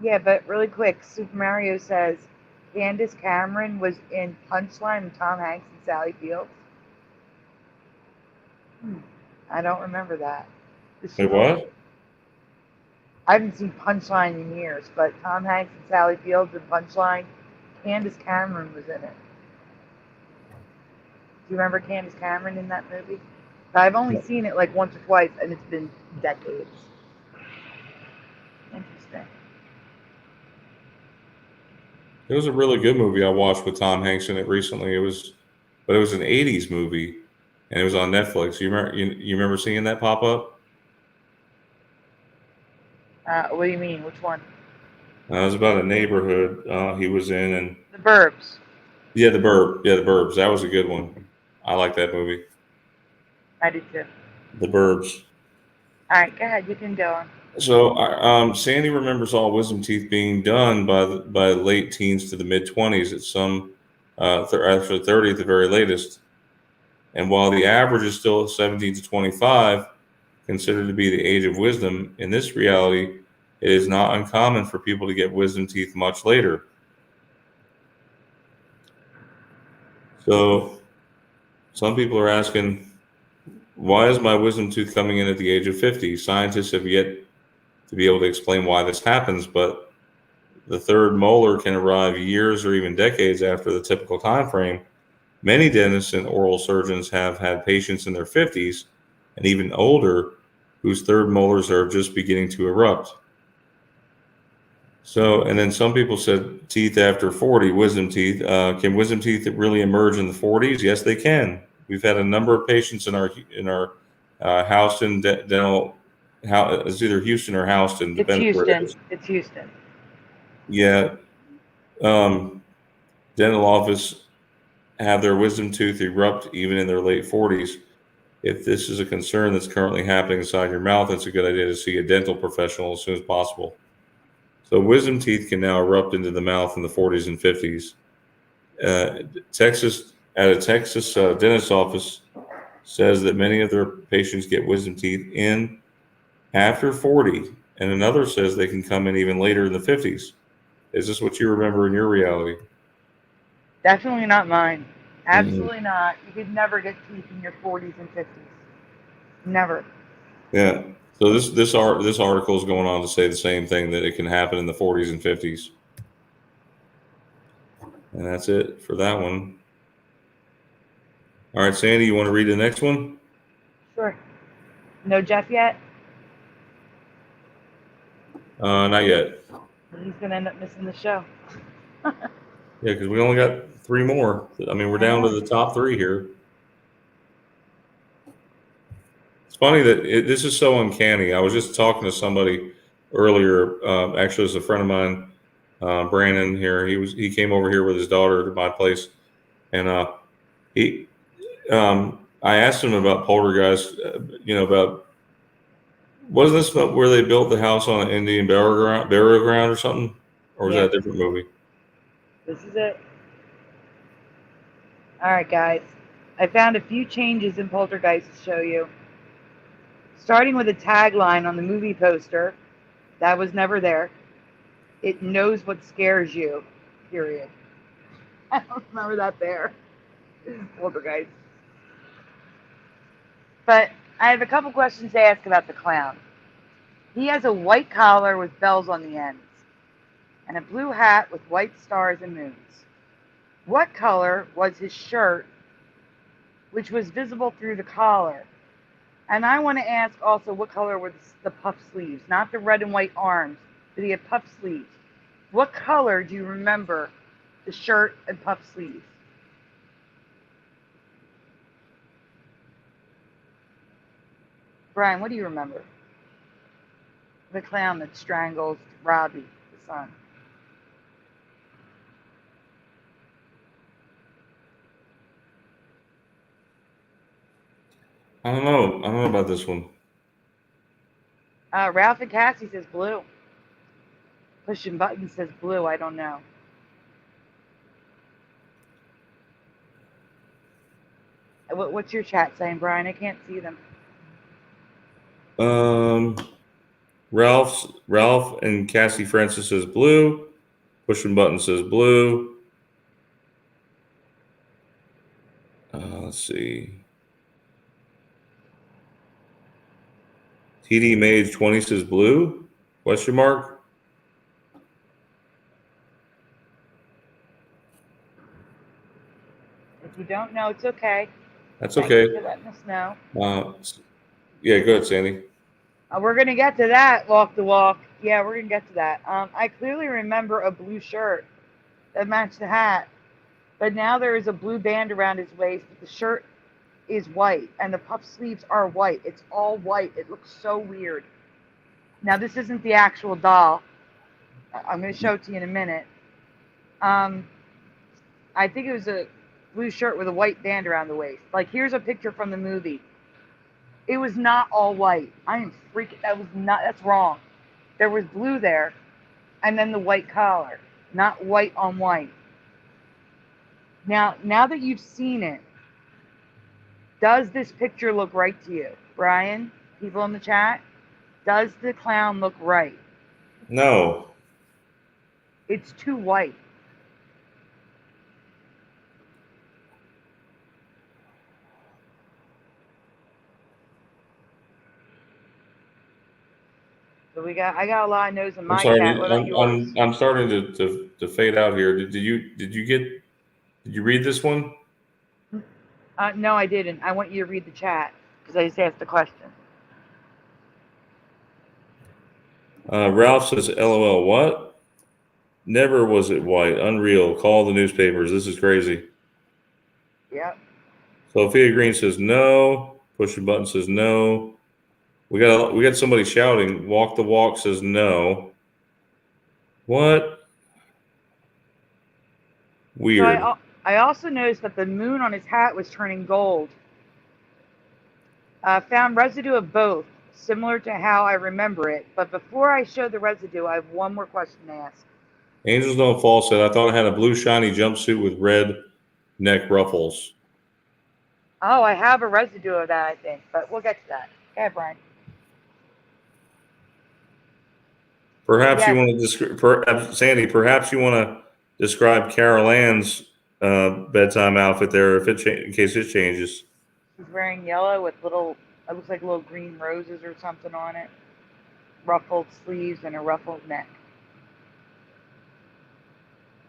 Yeah, but really quick, Super Mario says Candace Cameron was in Punchline with Tom Hanks and Sally Fields. I don't remember that. Wait, what? I haven't seen Punchline in years, but Tom Hanks and Sally Fields in Punchline, Candace Cameron was in it. Do you remember Candace Cameron in that movie? I've only seen it like once or twice, and it's been decades. Interesting. It was a really good movie I watched with Tom Hanks in it recently. It was an '80s movie, and it was on Netflix. You remember seeing that pop up? What do you mean? Which one? It was about a neighborhood he was in, and The Burbs. Yeah, The Burbs. That was a good one. I like that movie. I did too. The Burbs. All right, go ahead. You can go on. So Sandy remembers all wisdom teeth being done by the late teens to the mid 20s at some after 30 at the very latest. And while the average is still 17 to 25, considered to be the age of wisdom, in this reality, it is not uncommon for people to get wisdom teeth much later. So some people are asking, why is my wisdom tooth coming in at the age of 50? Scientists have yet to be able to explain why this happens, but the third molar can arrive years or even decades after the typical time frame. Many dentists and oral surgeons have had patients in their 50s and even older whose third molars are just beginning to erupt. So, and then some people said teeth after 40, wisdom teeth. Can wisdom teeth really emerge in the 40s? Yes, they can. We've had a number of patients in our Houston dental. It's either Houston or Houston. It's Houston. It's Houston. Yeah, dental office have their wisdom tooth erupt even in their late 40s. If this is a concern that's currently happening inside your mouth, it's a good idea to see a dental professional as soon as possible. So wisdom teeth can now erupt into the mouth in the 40s and 50s. A Texas dentist office says that many of their patients get wisdom teeth in after 40, and another says they can come in even later in the 50s. Is this what you remember in your reality? Definitely not mine. Absolutely not. You could never get teeth in your 40s and 50s. Never. Yeah. So this article is going on to say the same thing, that it can happen in the 40s and 50s. And that's it for that one. All right, Sandy, you want to read the next one? Sure. No Jeff yet? Not yet. He's going to end up missing the show. Yeah, because we only got 3 more. I mean, we're down to the top 3 here. It's funny that this is so uncanny. I was just talking to somebody earlier. Actually, it's a friend of mine, Brandon here. He came over here with his daughter to my place, and I asked him about Poltergeist. About, wasn't this where they built the house on an Indian burial ground or something, or was that a different movie? This is it. All right, guys. I found a few changes in Poltergeist to show you. Starting with a tagline on the movie poster that was never there. It knows what scares you, period. I don't remember that there. This is Poltergeist. But I have a couple questions to ask about the clown. He has a white collar with bells on the ends and a blue hat with white stars and moons. What color was his shirt, which was visible through the collar? And I want to ask also, what color were the puff sleeves? Not the red and white arms, but he had puff sleeves. What color do you remember the shirt and puff sleeves? Brian, what do you remember? The clown that strangles Robbie, the son. I don't know about this one. Ralph and Cassie says blue. Pushing Buttons says blue. I don't know. What's your chat saying, Brian? I can't see them. Ralph and Cassie Francis says blue. Pushing button says blue. Let's see. TD Mage 20 says blue? Question mark? If you don't know, it's okay. That's okay. Thank you for letting us know. Yeah, go ahead, Sandy. We're going to get to that, walk the walk. Yeah, we're going to get to that. I clearly remember a blue shirt that matched the hat. But now there is a blue band around his waist. But the shirt is white, and the puff sleeves are white. It's all white. It looks so weird. Now, this isn't the actual doll. I'm going to show it to you in a minute. I think it was a blue shirt with a white band around the waist. Like, here's a picture from the movie. It was not all white. I am freaking. That's wrong. There was blue there, and then the white collar. Not white on white. Now that you've seen it, does this picture look right to you? Brian, people in the chat, does the clown look right? No. It's too white. So I got a lot of no's in my chat. What about yours? I'm starting to fade out here. Did you read this one? No, I didn't. I want you to read the chat because I just asked the question. Ralph says, LOL, what? Never was it white. Unreal. Call the newspapers. This is crazy. Yep. Sophia Green says no. Pushing button says no. We got somebody shouting. Walk the walk says no. What? Weird. So I also noticed that the moon on his hat was turning gold. Found residue of both, similar to how I remember it. But before I show the residue, I have one more question to ask. Angels Don't Fall said, I thought it had a blue shiny jumpsuit with red neck ruffles. Oh, I have a residue of that, I think, but we'll get to that. Go ahead, Brian. Perhaps you want to describe, Sandy, perhaps you want to describe Carol Ann's bedtime outfit there in case it changes. She's wearing yellow with it looks like little green roses or something on it. Ruffled sleeves and a ruffled neck.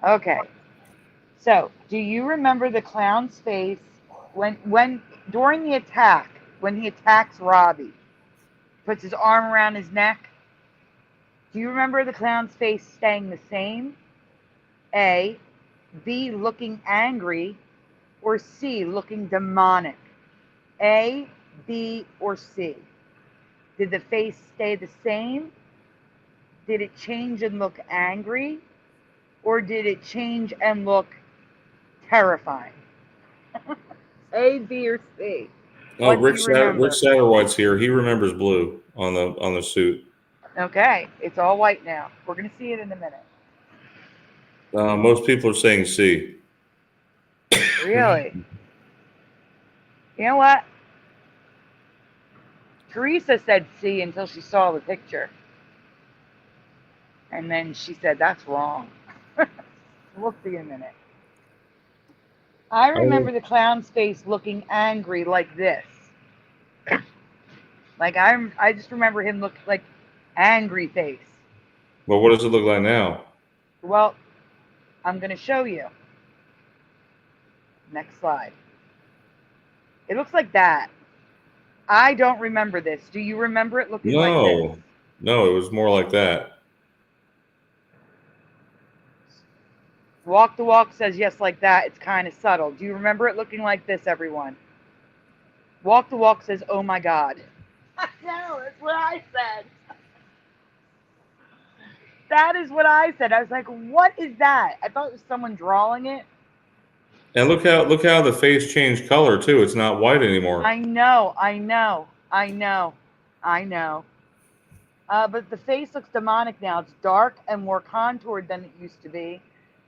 Okay. So, do you remember the clown's face when during the attack, when he attacks Robbie, puts his arm around his neck? Do you remember the clown's face staying the same? A, B, looking angry, or C, looking demonic? A, B, or C? Did the face stay the same? Did it change and look angry? Or did it change and look terrifying? A, B, or C? Oh, Rick Satterwhite's here. He remembers blue on the suit. Okay, it's all white now. We're going to see it in a minute. Most people are saying C. Really? You know what? Teresa said C until she saw the picture. And then she said, that's wrong. We'll see in a minute. I remember the clown's face looking angry like this. Like I just remember him look like angry face. Well, what does it look like now? Well, I'm going to show you. Next slide. It looks like that. I don't remember this. Do you remember it looking like this? No, it was more like that. Walk the walk says yes like that. It's kind of subtle. Do you remember it looking like this, everyone? Walk the walk says, oh my God. No, that's what I said. That is what I said. I was like, what is that? I thought it was someone drawing it. And look how the face changed color too. It's not white anymore. I know. But the face looks demonic now. It's dark and more contoured than it used to be.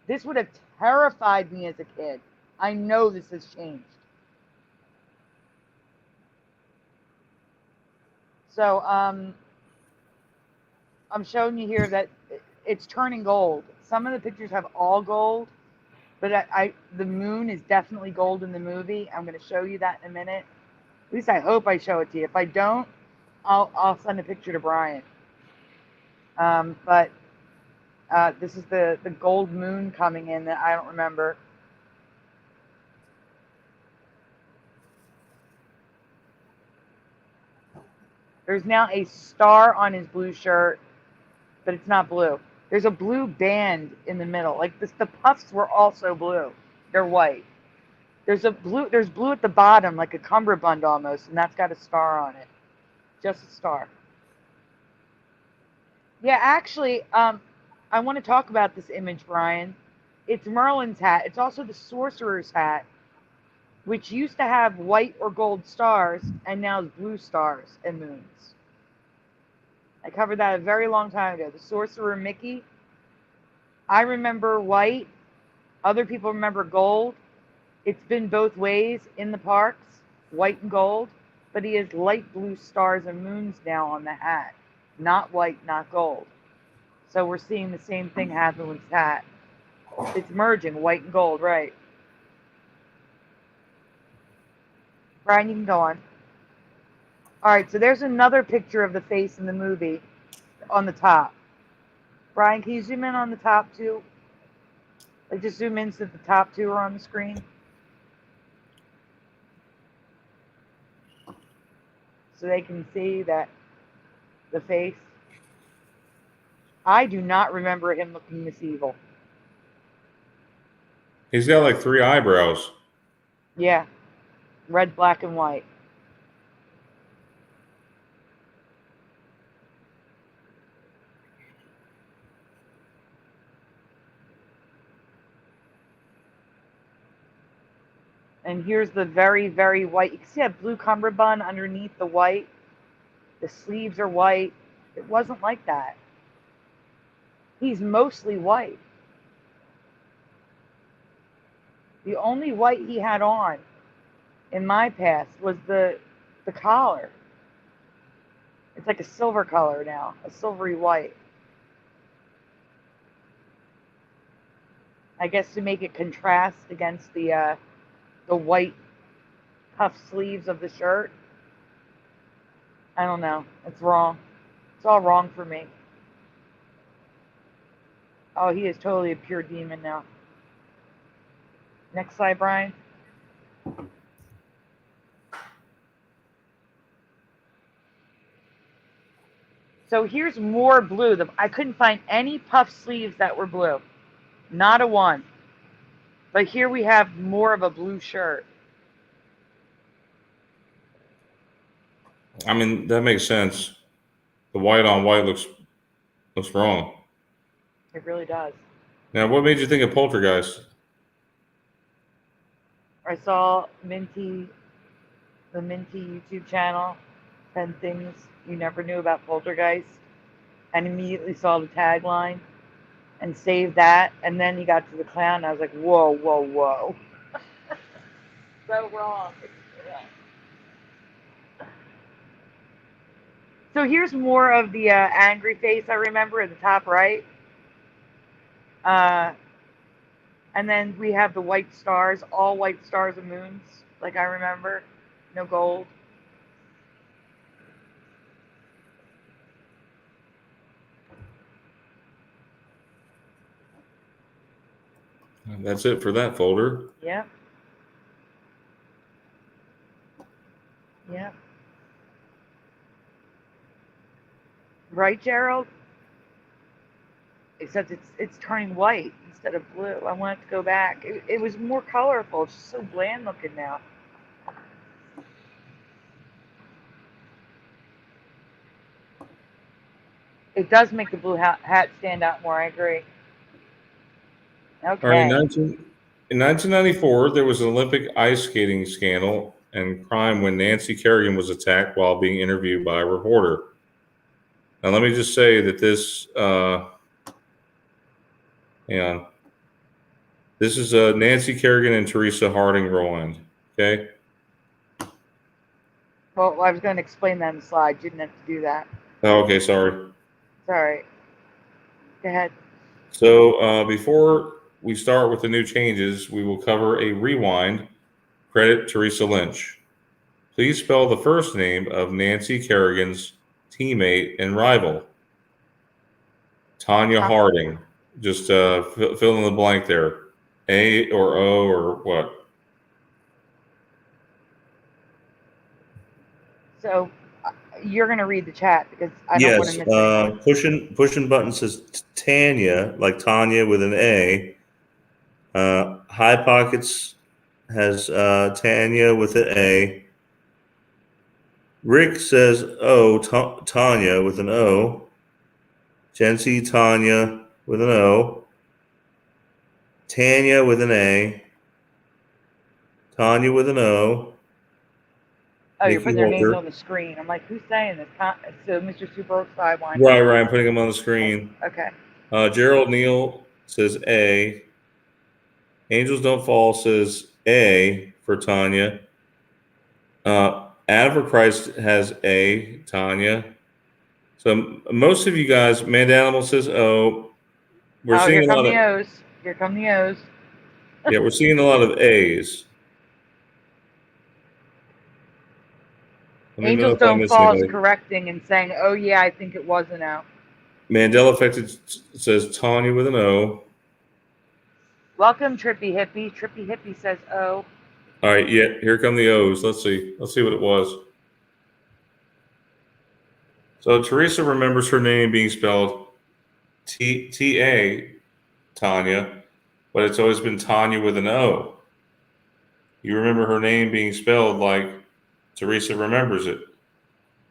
This would have terrified me as a kid. I know this has changed. So I'm showing you here that it's turning gold. Some of the pictures have all gold, but the moon is definitely gold in the movie. I'm going to show you that in a minute. At least I hope I show it to you. If I don't, I'll send a picture to Brian. But this is the gold moon coming in that I don't remember. There's now a star on his blue shirt, but it's not blue. There's a blue band in the middle. Like this, the puffs were also blue. They're white. There's blue at the bottom, like a cummerbund almost, and that's got a star on it. Just a star. Yeah, actually, I want to talk about this image, Brian. It's Merlin's hat. It's also the sorcerer's hat, which used to have white or gold stars, and now is blue stars and moons. I covered that a very long time ago. The sorcerer Mickey. I remember white. Other people remember gold. It's been both ways in the parks, white and gold, but he has light blue stars and moons now on the hat. Not white, not gold. So we're seeing the same thing happen with his hat. It's merging, white and gold, right. Brian, you can go on. All right, so there's another picture of the face in the movie on the top. Brian, can you zoom in on the top two? Like just zoom in so that the top two are on the screen. So they can see that the face. I do not remember him looking this evil. He's got like 3 eyebrows. Yeah. Red, black, and white. And here's the very, very white. You can see that blue cummerbund underneath the white. The sleeves are white. It wasn't like that. He's mostly white. The only white he had on in my past was the collar. It's like a silver color now, a silvery white. I guess to make it contrast against the white puff sleeves of the shirt. I don't know. It's wrong. It's all wrong for me. Oh, he is totally a pure demon now. Next slide, Brian. So here's more blue. I couldn't find any puff sleeves that were blue. Not a one. But here we have more of a blue shirt. I mean, that makes sense. The white on white looks wrong. It really does. Now, what made you think of Poltergeist? I saw the Minty YouTube channel, 10 Things You Never Knew About Poltergeist, and immediately saw the tagline and saved that. And then he got to the clown, and I was like, whoa, whoa, whoa. So wrong. So here's more of the angry face I remember at the top right. And then we have the white stars, all white stars and moons, like I remember. No gold. That's it for that folder. Yep. Yep. Right, Gerald? Except it's turning white instead of blue. I want it to go back. It was more colorful. It's just so bland looking now. It does make the blue hat stand out more. I agree. Okay. All right, in 1994, there was an Olympic ice skating scandal and crime when Nancy Kerrigan was attacked while being interviewed by a reporter. Now, let me just say that this, hang on. This is Nancy Kerrigan and Teresa Harding Rowland, okay? Well, I was going to explain that in the slide. You didn't have to do that. Oh, okay, sorry. Sorry. Go ahead. So before we start with the new changes, we will cover a rewind. Credit Teresa Lynch. Please spell the first name of Nancy Kerrigan's teammate and rival. Tanya Harding. Just fill in the blank there. A or O or what? So you're going to read the chat because I don't want to miss anything. Pushing button says Tanya, like Tanya with an A. High Pockets has Tanya with an A. Rick says Tanya with an O. Jency, Tanya with an O. Tanya with an A. Tanya with an O. Oh, Nikki you're putting their names Holter. on the screen. I'm like, who's saying this? So Mr. Super Sidewinder. Right. I'm putting them on the screen. Okay. Gerald Neal says A. Angels Don't Fall says A for Tanya. Adver Christ has A, Tanya. So most of you guys, Mad Animal says O. We're seeing here a come lot the of O's. Here come the O's. yeah, we're seeing a lot of A's. Let me know Angels if I Don't miss Fall is anybody. correcting and saying, oh, yeah, I think it was an O. Mandela Affected says Tanya with an O. Welcome, Trippy Hippie. Trippy Hippie says O. All right, yeah, here come the O's. Let's see what it was. So Teresa remembers her name being spelled T-A, Tanya, but it's always been Tanya with an O. You remember her name being spelled like Teresa remembers it.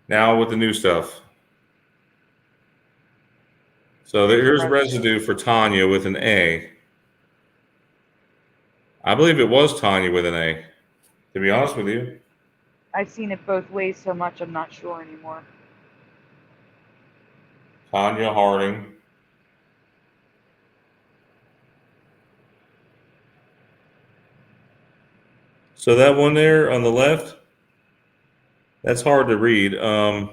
Now with the new stuff. So here's residue for Tanya with an A. I believe it was Tanya with an A, to be honest with you. I've seen it both ways so much I'm not sure anymore. Tanya Harding. So that one there on the left, that's hard to read. Oh,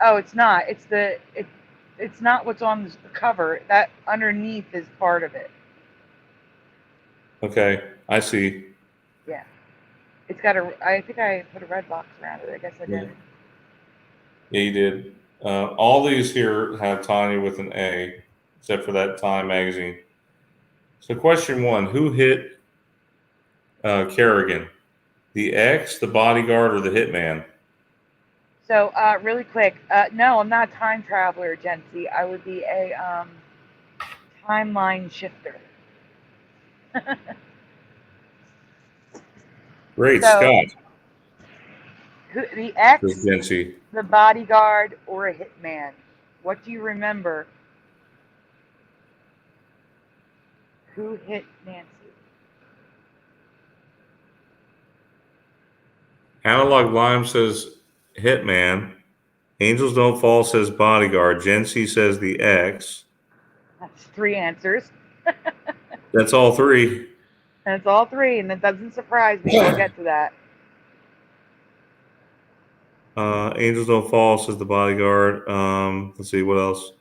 it's not. It's not what's on the cover. That underneath is part of it. Okay, I see. Yeah. It's got I think I put a red box around it. I guess I did. Yeah, you did. All these here have Tanya with an A, except for that Time magazine. So question one, who hit Kerrigan? The ex, the bodyguard, or the hitman? So, really quick, no, I'm not a time traveler, Jency. I would be a timeline shifter. Great, so, Scott. The ex, the bodyguard, or a hitman? What do you remember? Who hit Nancy? Analog Lime says hitman. Angels Don't Fall says bodyguard. Jency says the ex. That's three answers. That's all three. That's all three, and it doesn't surprise me. We'll get to that. Angels Don't Fall says the bodyguard. Let's see, what else?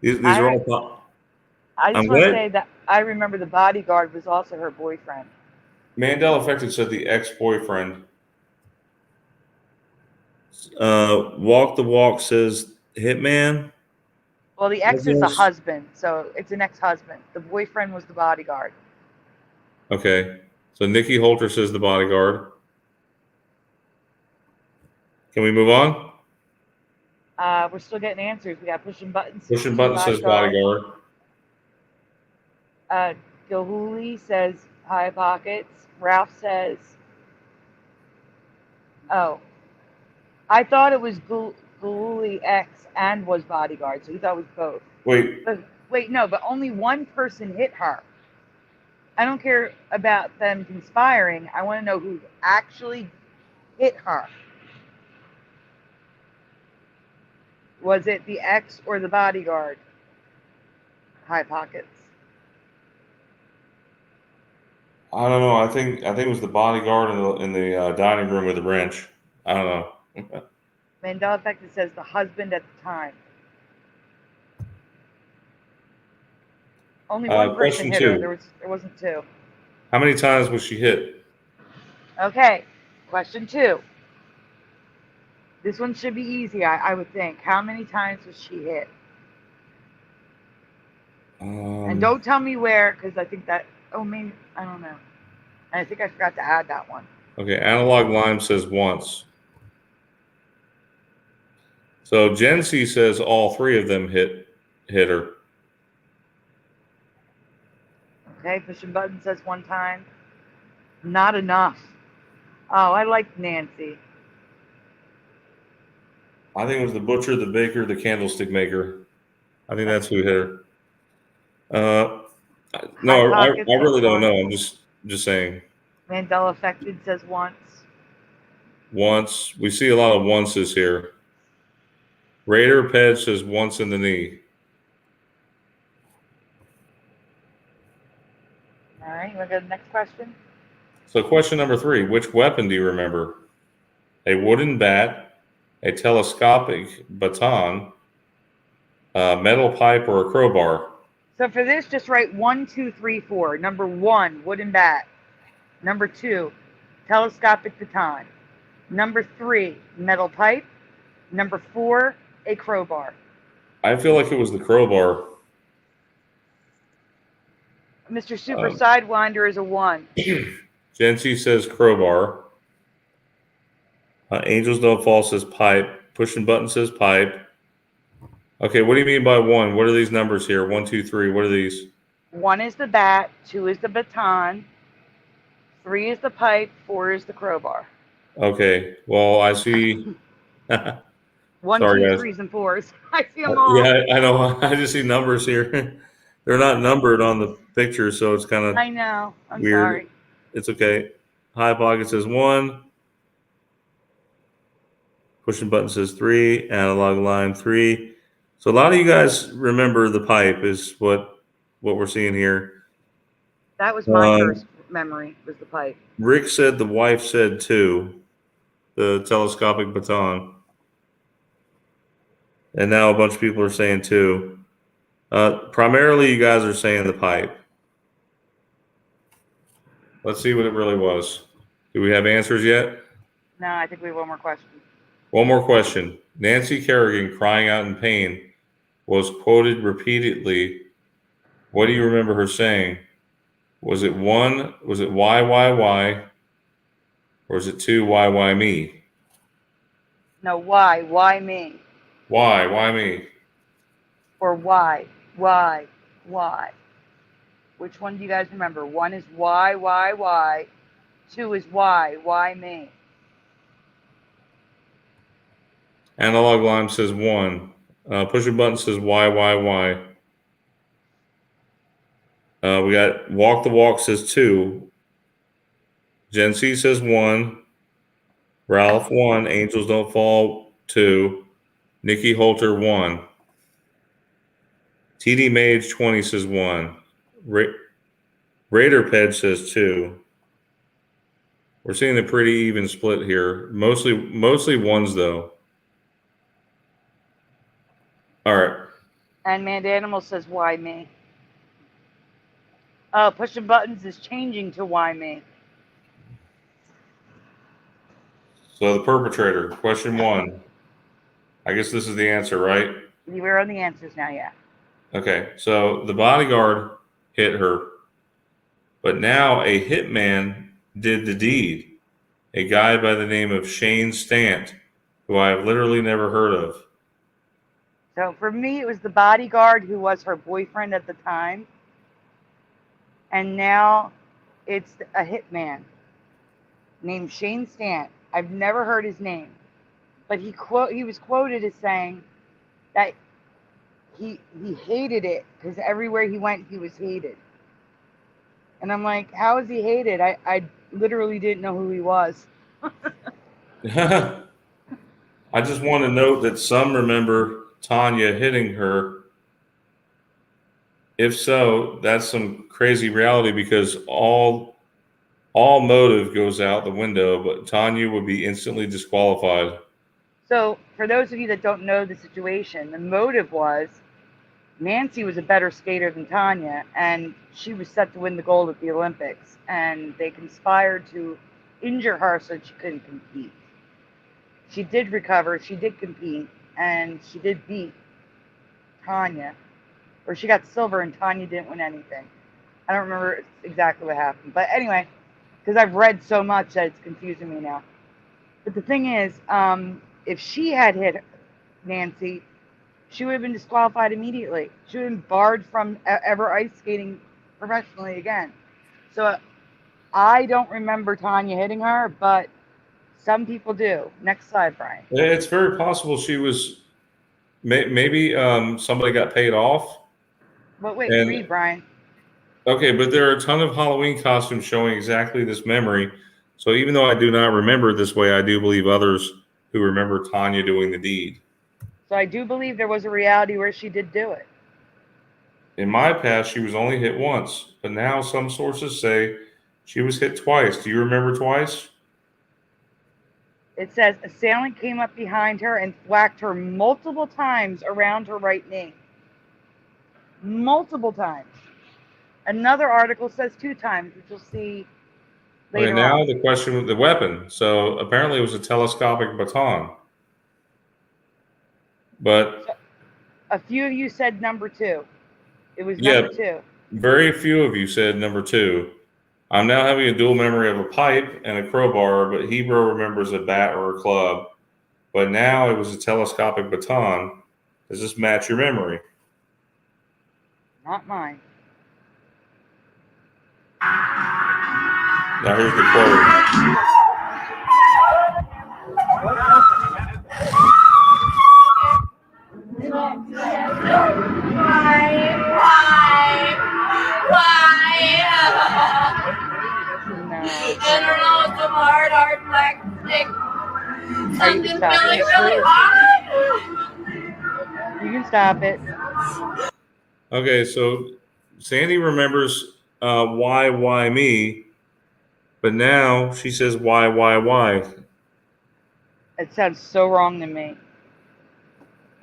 These are all. I just want to say that I remember the bodyguard was also her boyfriend. Mandela Affected said the ex-boyfriend. Walk the Walk says hitman. Well, the ex is the husband, so it's an ex-husband. The boyfriend was the bodyguard. Okay, so Nikki Holter says the bodyguard. Can we move on? We're still getting answers. We got pushing buttons. Pushing buttons says bodyguard. Gilhooly says high pockets. Ralph says, oh, I thought it was Gilhooly X and was bodyguard, so he thought it was both. Wait, no, but only one person hit her. I don't care about them conspiring. I want to know who actually hit her. Was it the ex or the bodyguard? High pockets. I don't know. I think it was the bodyguard in the dining room with the wrench. I don't know. Mandela effect, it says the husband at the time. Only one person Question hit her. 2. There wasn't two. How many times was she hit? Okay, question 2. This one should be easy, I would think. How many times was she hit? And don't tell me where, because I think that, maybe, I don't know. I think I forgot to add that one. Okay, Analog Lime says once. So Gen C says all 3 of them hit her. Okay, Pushing Button says 1 time. Not enough. Oh, I like Nancy. I think it was the butcher, the baker, the candlestick maker. I think that's who hit her. No, I really don't know. I'm just saying. Mandela affected says once. Once. We see a lot of onces here. Raider Ped says once in the knee. All right, you want to go to the next question? So question number 3, which weapon do you remember? A wooden bat, a telescopic baton, a metal pipe, or a crowbar? So for this, just write 1, 2, 3, 4. Number 1, wooden bat. Number 2, telescopic baton. Number 3, metal pipe. Number 4, a crowbar. I feel like it was the crowbar. Mr. Super Sidewinder is a 1. Jency says crowbar. Angels Don't Fall says pipe. Pushing Button says pipe. Okay, what do you mean by 1? What are these numbers here? 1, 2, 3. What are these? 1 is the bat. 2 is the baton. 3 is the pipe. 4 is the crowbar. Okay, well, I see. 1, Sorry, 2, guys. 3s, and 4s. I see them all. Yeah, I know. I just see numbers here. They're not numbered on the picture, so it's kind of I know. I'm weird. sorry. It's okay. High Pocket says 1. Pushing Button says 3. Analog Line 3. So a lot of you guys remember the pipe is what we're seeing here. That was my first memory, was the pipe. Rick said the wife said 2. The telescopic baton. And now a bunch of people are saying 2. Primarily, you guys are saying the pipe. Let's see what it really was. Do we have answers yet? No, I think we have one more question. One more question. Nancy Kerrigan, crying out in pain, was quoted repeatedly. What do you remember her saying? Was it 1? Was it why? Or was it 2, why me? No, why? Why me? Why me? Or why? Which one do you guys remember? 1 is why? 2 is why me? Analog Lime says 1. Pushing Button says why? We got Walk the Walk says 2. Gen C says 1. Ralph 1. Angels Don't Fall 2. Nikki Holter 1. TD Mage 20 says 1. Raider Ped says 2. We're seeing a pretty even split here. Mostly ones though. All right. And Mad Animal says why me? Oh, Pushing Buttons is changing to why me? So the perpetrator, question 1. I guess this is the answer, right? We're on the answers now, yeah. Okay, so the bodyguard hit her, but now a hitman did the deed. A guy by the name of Shane Stant, who I have literally never heard of. So for me, it was the bodyguard who was her boyfriend at the time. And now it's a hitman named Shane Stant. I've never heard his name. But he was quoted as saying that he hated it because everywhere he went, he was hated. And I'm like, how is he hated? I literally didn't know who he was. I just want to note that some remember Tanya hitting her. If so, that's some crazy reality because all all motive goes out the window, but Tanya would be instantly disqualified. So, for those of you that don't know the situation, the motive was Nancy was a better skater than Tanya, and she was set to win the gold at the Olympics, and they conspired to injure her so she couldn't compete. She did recover, she did compete, and she did beat Tanya, or she got silver and Tanya didn't win anything. I don't remember exactly what happened, but anyway, because I've read so much that it's confusing me now. But the thing is, if she had hit Nancy, she would have been disqualified immediately. She would have been barred from ever ice skating professionally again. So I don't remember Tanya hitting her, but some people do. Next slide, Brian. It's very possible she was, maybe somebody got paid off. But wait, read, Brian. Okay, but there are a ton of Halloween costumes showing exactly this memory. So even though I do not remember it this way, I do believe others who remember Tanya doing the deed. So I do believe there was a reality where she did do it. In my past, she was only hit once, but now some sources say she was hit twice. Do you remember twice? It says assailant came up behind her and whacked her multiple times around her right knee. Multiple times. Another article says 2 times, which you'll see later Okay, now on. the question with the weapon. So apparently it was a telescopic baton. But so, a few of you said number 2. It was number 2. Very few of you said number 2. I'm now having a dual memory of a pipe and a crowbar, but Hebrew remembers a bat or a club. But now it was a telescopic baton. Does this match your memory? Not mine. Now here's the quote. I don't know, some hard black stick. Something really hard. You can stop it. Okay, so Sandy remembers why me, but now she says why. It sounds so wrong to me.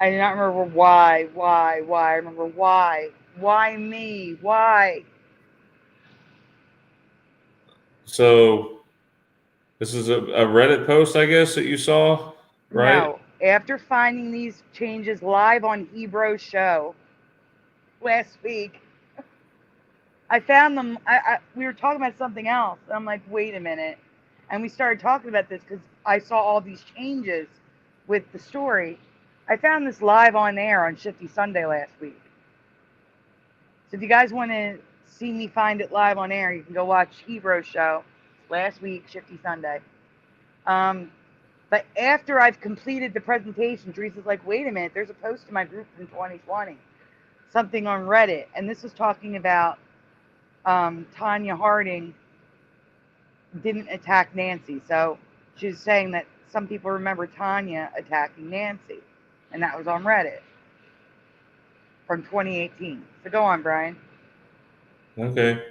I do not remember why. I remember why. Why me? Why? So this is a Reddit post, I guess, that you saw, right? No. After finding these changes live on Hebrew's show last week, I found them. We were talking about something else. And I'm like, wait a minute. And we started talking about this because I saw all these changes with the story. I found this live on air on Shifty Sunday last week. So if you guys want to see me find it live on air, you can go watch Hebrew's show last week, Shifty Sunday. But after I've completed the presentation, Teresa's like, wait a minute, there's a post in my group from 2020, something on Reddit. And this was talking about Tanya Harding didn't attack Nancy. So she was saying that some people remember Tanya attacking Nancy. And that was on Reddit from 2018. So go on, Brian. Okay.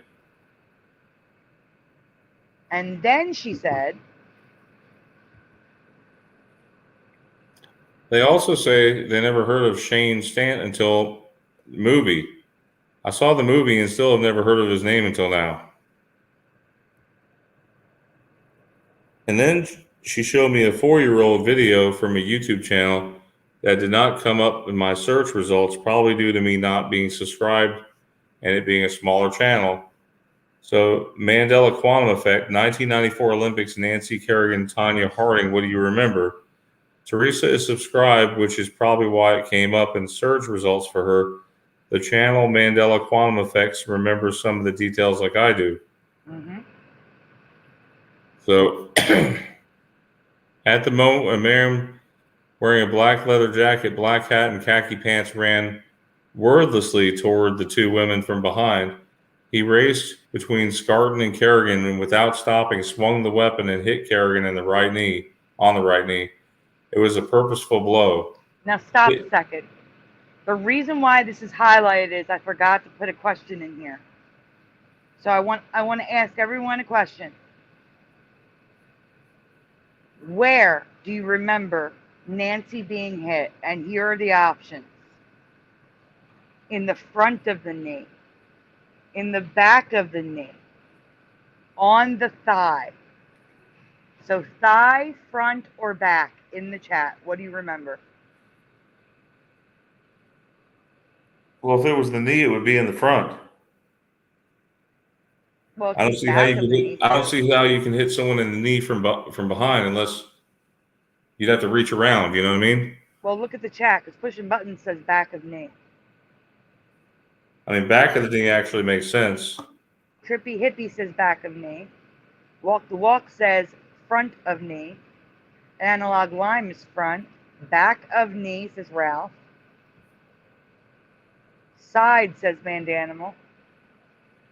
And then she said, they also say they never heard of Shane Stanton until the movie. I saw the movie and still have never heard of his name until now. And then she showed me a 4-year-old video from a YouTube channel that did not come up in my search results, probably due to me not being subscribed and it being a smaller channel. So Mandela Quantum Effect, 1994 Olympics, Nancy Kerrigan, Tanya Harding, what do you remember? Teresa is subscribed, which is probably why it came up in search results for her. The channel Mandela Quantum Effects remembers some of the details like I do. mm-hmm. So at the moment, a man wearing a black leather jacket, black hat, and khaki pants ran wordlessly toward the 2 women from behind. He raced between Scarton and Kerrigan and without stopping swung the weapon and hit Kerrigan on the right knee. It was a purposeful blow. Now stop a second. The reason why this is highlighted is I forgot to put a question in here. So I want to ask everyone a question. Where do you remember Nancy being hit? And here are the options. In the front of the knee, in the back of the knee, on the thigh. So thigh, front, or back in the chat. What do you remember? Well, if it was the knee, it would be in the front. Well, I don't it's see how back you of can the hit, knee I don't too. see how you can hit someone in the knee from behind unless you'd have to reach around. You know what I mean? Well, look at the chat, because pushing buttons says back of knee. I mean, back of the knee actually makes sense. Trippy Hippie says back of knee. Walk the Walk says front of knee. Analog Lime is front. Back of knee says Ralph. Side says Mandanimal.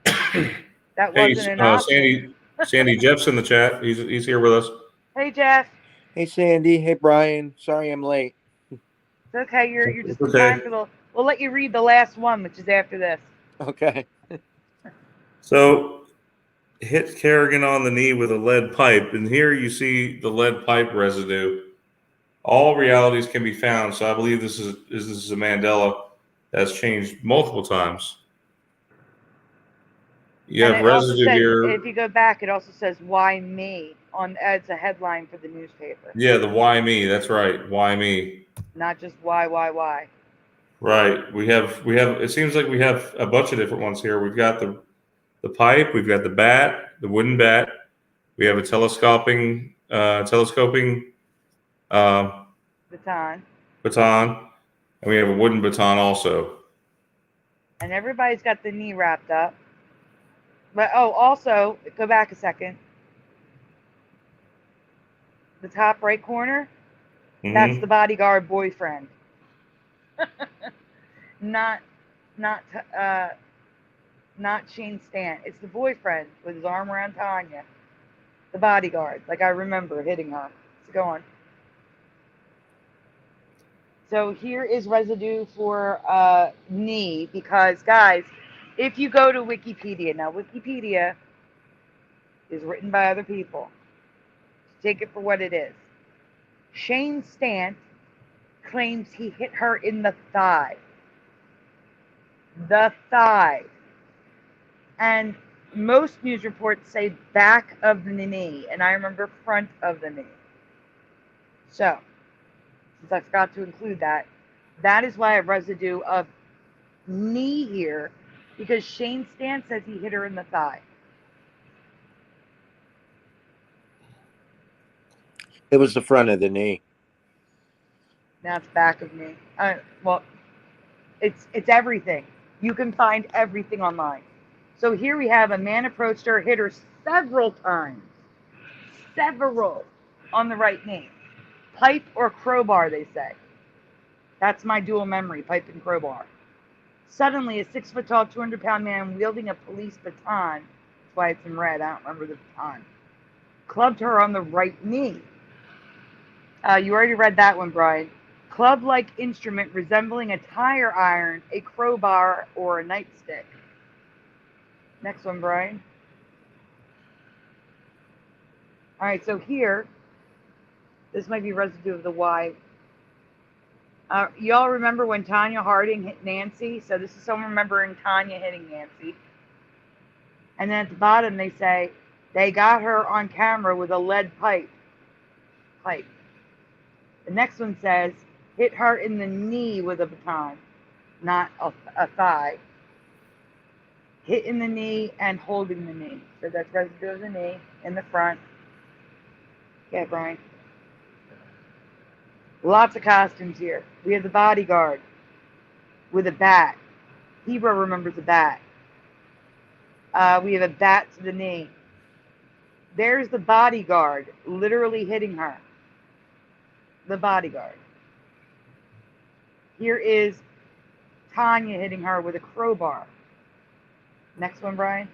That Hey, wasn't an option. Sandy Jeff's in the chat. He's here with us. Hey, Jeff. Hey, Sandy. Hey, Brian. Sorry I'm late. It's okay. You're just in Okay. time for the. We'll let you read the last one, which is after this. Okay. So hit Kerrigan on the knee with a lead pipe, and here you see the lead pipe residue. All realities can be found. So I believe this is a Mandela that's changed multiple times. You And have it also residue says, here. if you go back, it also says "Why me?" on. It's a headline for the newspaper. Yeah, the why me. That's right. Why me? Not just why. Right. We have. It seems like we have a bunch of different ones here. We've got the pipe. We've got the bat, the wooden bat. We have a telescoping Baton. baton, and we have a wooden baton also. And everybody's got the knee wrapped up. But also go back a second. The top right corner, that's the bodyguard boyfriend. not Shane Stant. It's the boyfriend with his arm around Tanya. The bodyguard. Like I remember hitting her. So go on. So here is residue for knee, because guys, if you go to Wikipedia, now Wikipedia is written by other people. Take it for what it is. Shane Stant claims he hit her in the thigh. The thigh. And most news reports say back of the knee, and I remember front of the knee. So, since I forgot to include that, that is why I have residue of knee here, because Shane Stant says he hit her in the thigh. It was the front of the knee. Now it's back of knee. Well, it's everything. You can find everything online. So here we have a man approached her, hit her several times. Several on the right knee. Pipe or crowbar, they say. That's my dual memory, pipe and crowbar. Suddenly, a 6-foot-tall, 200-pound man wielding a police baton, that's why it's in red, I don't remember the baton, clubbed her on the right knee. You already read that one, Brian. Club-like instrument resembling a tire iron, a crowbar, or a nightstick. Next one, Brian. All right, so here, this might be residue of the Y. Y'all remember when Tanya Harding hit Nancy? So this is someone remembering Tanya hitting Nancy. And then at the bottom they say, they got her on camera with a lead pipe. The next one says, hit her in the knee with a baton, not a thigh. Hit in the knee and holding the knee. So that's residue of the knee in the front. Okay, Brian. Lots of costumes here. We have the bodyguard with a bat. Hebrew remembers a bat. We have a bat to the knee. There's the bodyguard literally hitting her. The bodyguard. Here is Tanya hitting her with a crowbar. Next one, Brian.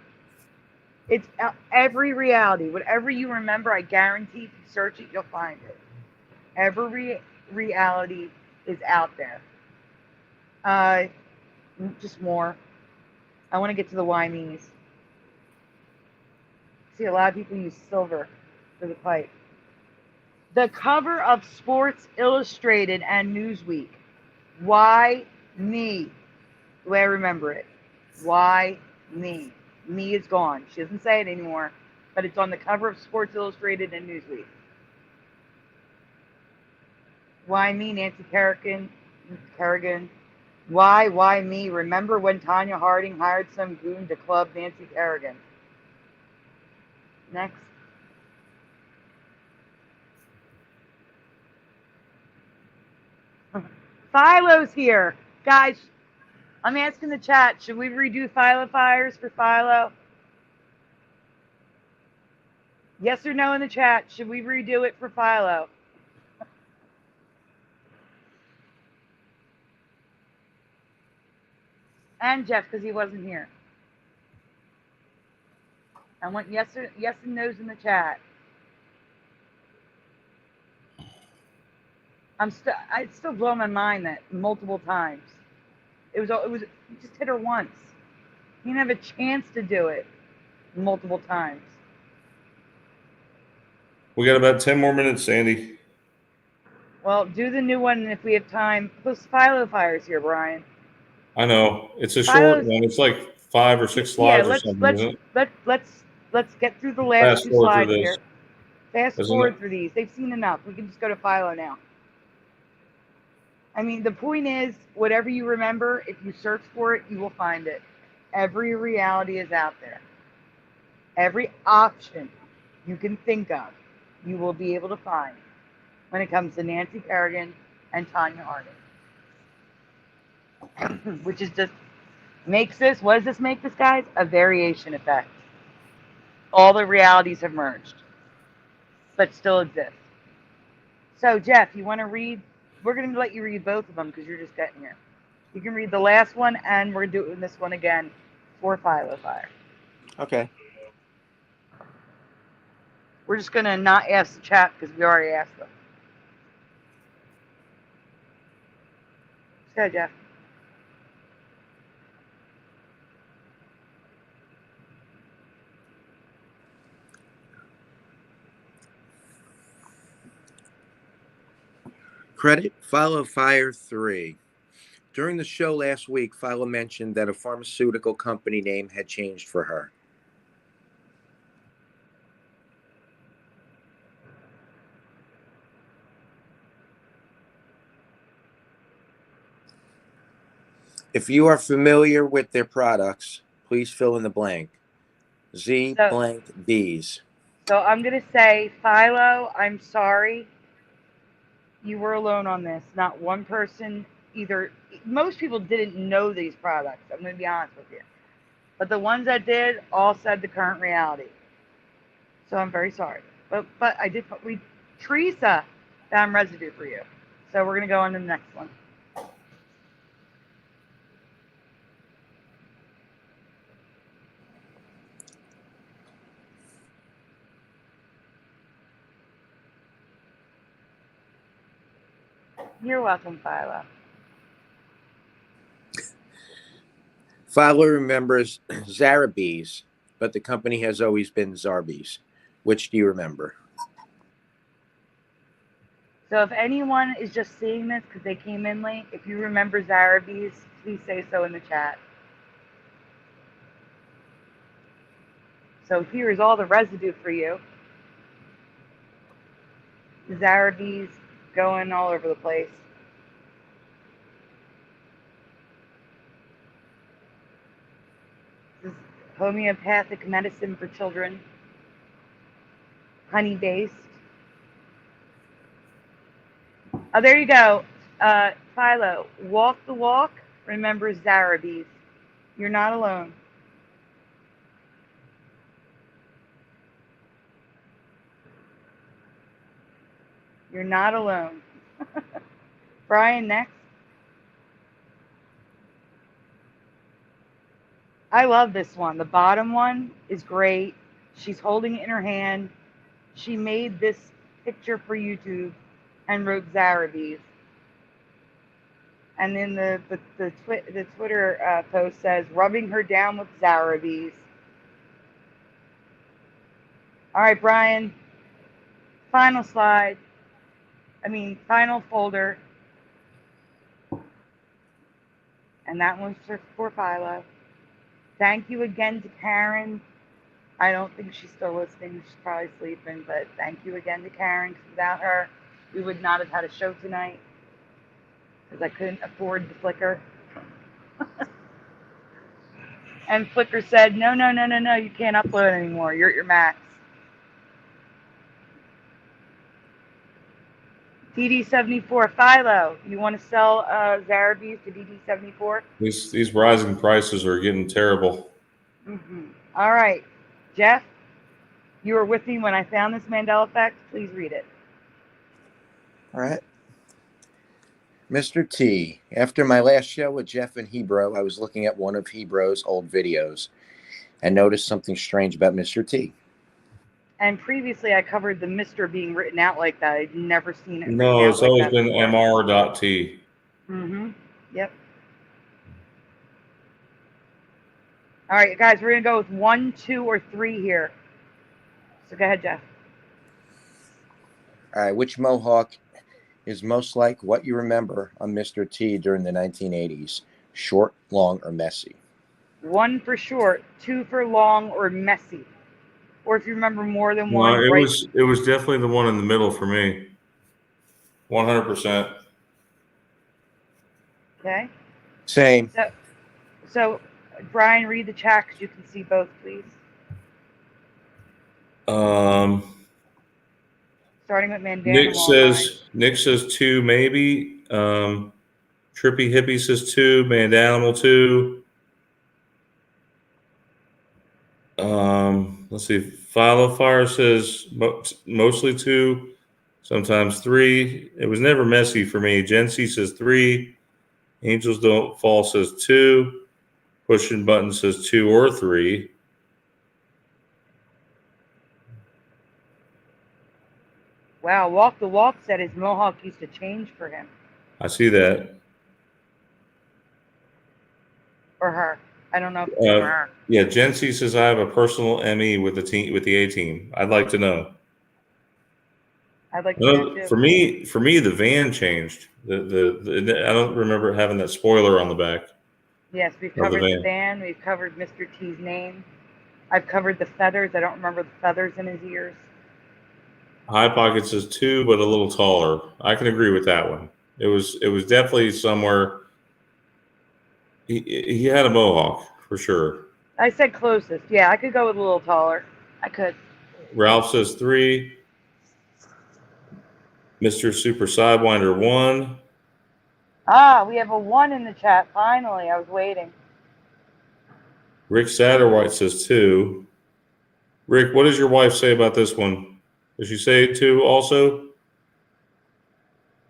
It's every reality. Whatever you remember, I guarantee if you search it, you'll find it. Every reality is out there. Just more. I want to get to the why me's. See, a lot of people use silver for the pipe. The cover of Sports Illustrated and Newsweek. Why me? The way I remember it. Why me? Me is gone. She doesn't say it anymore, but it's on the cover of Sports Illustrated and Newsweek. Why me, Nancy Kerrigan? Why me? Remember when Tanya Harding hired some goon to club Nancy Kerrigan? Next. Philo's here. Guys, I'm asking the chat, should we redo Philo Fires for Philo? Yes or no in the chat, should we redo it for Philo? And Jeff, because he wasn't here. I want yes and no's in the chat. I still blow my mind that multiple times. It was you just hit her once. You didn't have a chance to do it multiple times. We got about 10 more minutes, Sandy. Well, do the new one, and if we have time, post Philo Fires here, Brian. I know it's a short one. It's like 5 or 6 slides or something, isn't it? Let's get through the last Fast 2 forward slides through here. this. Fast forward through these. They've seen enough. We can just go to Philo now. I mean, the point is, whatever you remember, if you search for it, you will find it. Every reality is out there. Every option you can think of, you will be able to find when it comes to Nancy Kerrigan and Tanya Harding. Which is just makes this, what does this make this, guys? A variation effect. All the realities have merged, but still exist. So, Jeff, you want to read? We're going to let you read both of them because you're just getting here. You can read the last one, and we're doing this one again for Philo Fire. Okay. We're just going to not ask the chat because we already asked them. Go, Jeff. Credit Philo Fire 3. During the show last week, Philo mentioned that a pharmaceutical company name had changed for her. If you are familiar with their products, please fill in the blank. Z blank B's. So I'm going to say, Philo, I'm sorry. You were alone on this. Not one person most people didn't know these products. I'm going to be honest with you. But the ones that did all said the current reality. So I'm very sorry. But I did, Teresa found residue for you. So we're going to go on to the next one. You're welcome, Philo. Philo remembers Zarabes, but the company has always been Zarbees. Which do you remember? So if anyone is just seeing this because they came in late, if you remember Zarabes, please say so in the chat. So here's all the residue for you. Zarabes going all over the place. This is homeopathic medicine for children. Honey-based. Oh, there you go. Philo, walk the walk. Remember Zarabes. You're not alone. You're not alone. Brian, next. I love this one. The bottom one is great. She's holding it in her hand. She made this picture for YouTube and wrote Zarabes. And then the Twitter post says, rubbing her down with Zarabes. All right, Brian. Final slide. final folder. And that one's for Philo. Thank you again to Karen. I don't think she's still listening. She's probably sleeping. But thank you again to Karen. 'Cause without her, we would not have had a show tonight. Because I couldn't afford the Flickr. And Flickr said, no, you can't upload anymore. You're at your max. DD74, Philo, you want to sell Zarabes to DD74? These rising prices are getting terrible. All right. Jeff, you were with me when I found this Mandela effect. Please read it. All right. Mr. T, after my last show with Jeff and Hebrew, I was looking at one of Hebrew's old videos and noticed something strange about Mr. T. And previously, I covered the Mr. being written out like that. I'd never seen it. No, it's always been Mr.T. Yep. All right, guys, we're going to go with 1, 2, or 3 here. So go ahead, Jeff. All right, which Mohawk is most like what you remember on Mr. T during the 1980s? Short, long, or messy? 1 for short, 2 for long, or messy. Or if you remember more than one. It was definitely the one in the middle for me. 100%. Okay. Same. So Brian, read the chat because you can see both, please. Starting with Mandela. Nick says 2 maybe. Trippy Hippie says 2. Mandanimal 2. Let's see. Philo Fire says mostly 2, sometimes 3. It was never messy for me. Gen C says 3. Angels Don't Fall says 2. Pushing Button says 2 or 3. Wow, Walk the Walk said his Mohawk used to change for him. I see that. Or her. I don't know if it's for her. Yeah, Gen C says I have a personal ME with the A team. I'd like to know. I'd like to know too. For me, the van changed. I don't remember having that spoiler on the back. Yes, we've covered the van. We've covered Mr. T's name. I've covered the feathers. I don't remember the feathers in his ears. High Pocket says 2, but a little taller. I can agree with that one. It was definitely somewhere. He had a Mohawk for sure. I said closest. Yeah, I could go with a little taller. I could. Ralph says 3. Mr. Super Sidewinder 1. We have a 1 in the chat. Finally, I was waiting. Rick Satterwhite says 2. Rick, what does your wife say about this one? Does she say 2 also?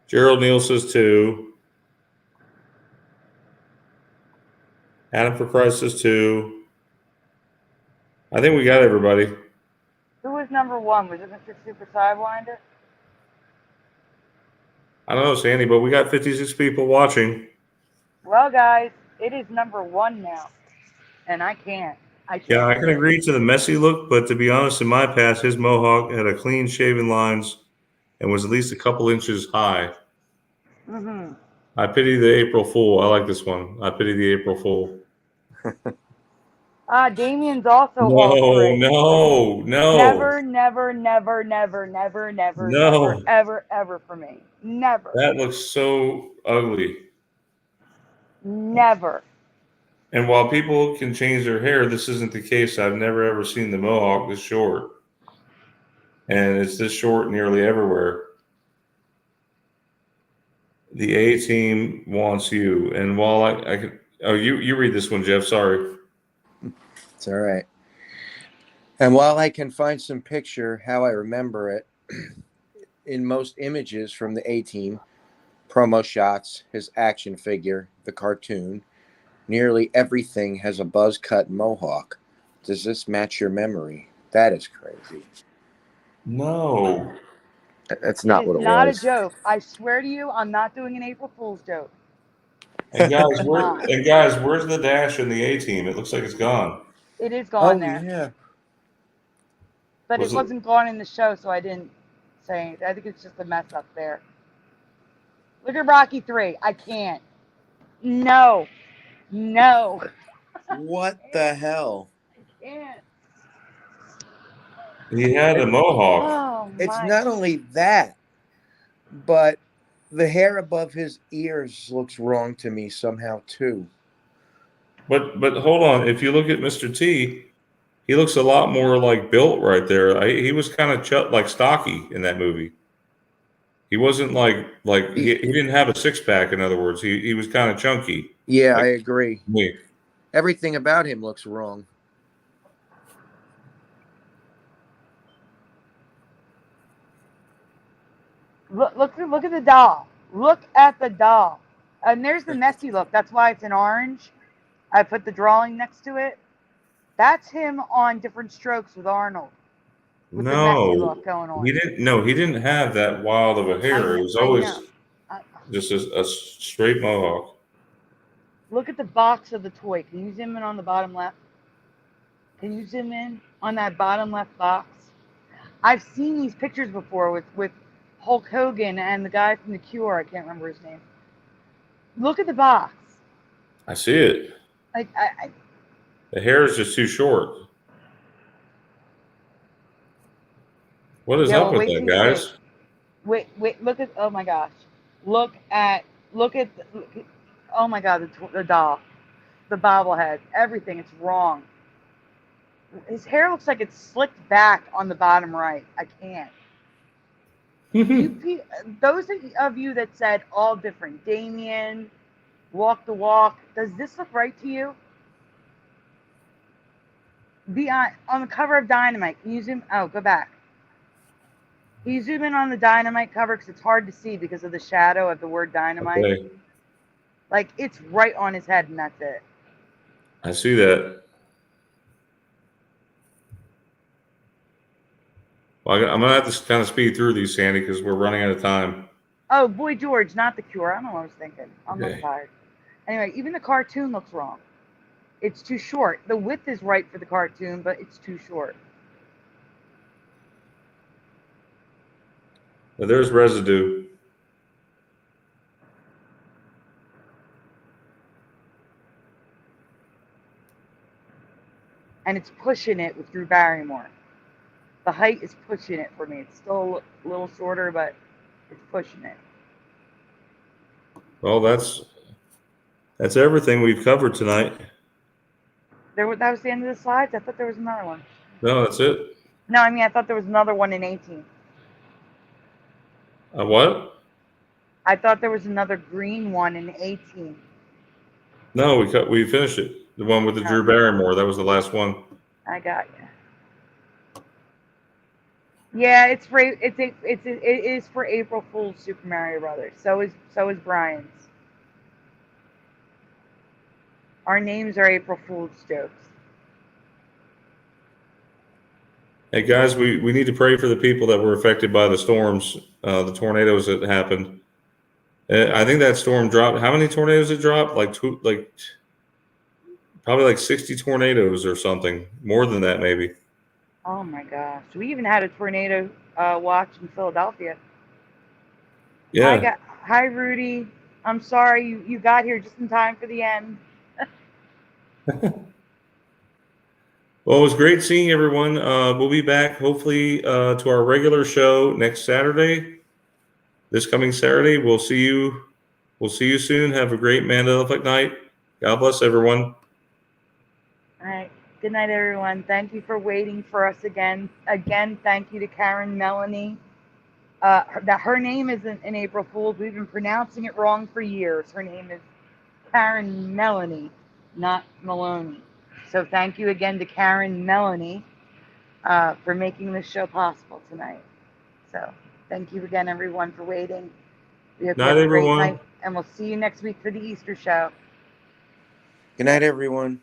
Gerald Neal says 2. Adam for Christ says 2. I think we got everybody. Who was number 1? Was it Mr. Super Sidewinder? I don't know, Sandy, but we got 56 people watching. Well, guys, it is number 1 now. And I can't. Yeah, I can agree to the messy look, but to be honest, in my past, his Mohawk had a clean shaven lines and was at least a couple inches high. I pity the April Fool. I like this one. I pity the April Fool. Damien's also No. Ever for me. Never. That looks so ugly. Never. And while people can change their hair, this isn't the case. I've never ever seen the Mohawk this short. And it's this short nearly everywhere. The A team wants you. And while I could, you read this one, Jeff. Sorry. It's all right. And while I can find some picture how I remember it, in most images from the A team, promo shots, his action figure, the cartoon, nearly everything has a buzz cut Mohawk. Does this match your memory? That is crazy. No. That's not what it was. It's not a joke. I swear to you, I'm not doing an April Fool's joke. And guys, where's the dash in the A team? It looks like it's gone. It is gone there. Yeah. But it wasn't gone in the show, so I didn't say anything. I think it's just a mess up there. Look at Rocky 3. I can't. No. No. What the hell? I can't. He had a mohawk. Oh It's my. not only that, but the hair above his ears looks wrong to me somehow too. But hold on. If you look at Mr. T, he looks a lot more like built right there. He was kind of like stocky in that movie. He wasn't like he didn't have a six pack. In other words, he was kind of chunky. Yeah, Like I agree. me. Everything about him looks wrong. Look at the doll. Look at the doll. And there's the messy look. That's why it's in orange. I put the drawing next to it. That's him on Different Strokes with Arnold. With the messy look going on. He didn't. No, he didn't have that wild of a hair. It was always just a straight mohawk. Look at the box of the toy. Can you zoom in on the bottom left? Can you zoom in on that bottom left box? I've seen these pictures before with Hulk Hogan and the guy from The Cure. I can't remember his name. Look at the box. I see it. Like The hair is just too short. What is up with that, guys? Wait, look at, oh my gosh. Look at oh my God, the doll, the bobblehead, everything, it's wrong. His hair looks like it's slicked back on the bottom right. I can't. Those of you that said all different, Damien, Walk the Walk, does this look right to you? On the cover of Dynamite, can you zoom, go back. Can you zoom in on the Dynamite cover because it's hard to see because of the shadow of the word Dynamite? Okay. Like it's right on his head and that's it. I see that. Well, I'm gonna have to kind of speed through these, Sandy, because we're running out of time. Oh, Boy George, not The Cure. I don't know what I was thinking. I'm Okay. not tired. Anyway, even the cartoon looks wrong. It's too short. The width is right for the cartoon, but it's too short. Well, there's residue. And it's pushing it with Drew Barrymore. The height is pushing it for me. It's still a little shorter, but it's pushing it. Well, that's everything we've covered tonight. That was the end of the slides? I thought there was another one. No, that's it. No, I mean, I thought there was another one in 18. What? I thought there was another green one in 18. No, we finished it. The one with the Drew Barrymore. That was the last one. I got you. Yeah, it is for April Fool's Super Mario Brothers. So is Brian's. Our names are April Fool's jokes. Hey guys, we need to pray for the people that were affected by the storms, the tornadoes that happened. I think that storm dropped. How many tornadoes it dropped? Probably like 60 tornadoes or something. More than that, maybe. Oh my gosh. We even had a tornado watch in Philadelphia. Yeah. Hi, Rudy. I'm sorry you got here just in time for the end. Well, it was great seeing everyone. We'll be back hopefully to our regular show next Saturday. This coming Saturday. We'll see you soon. Have a great Mandela Effect night. God bless everyone. All right. Good night, everyone. Thank you for waiting for us again. Again, thank you to Karen Melanie. Her name isn't in April Fool's. We've been pronouncing it wrong for years. Her name is Karen Melanie, not Maloney. So thank you again to Karen Melanie for making this show possible tonight. So thank you again, everyone, for waiting. We hope you have a great night, and we'll see you next week for the Easter show. Good night, everyone.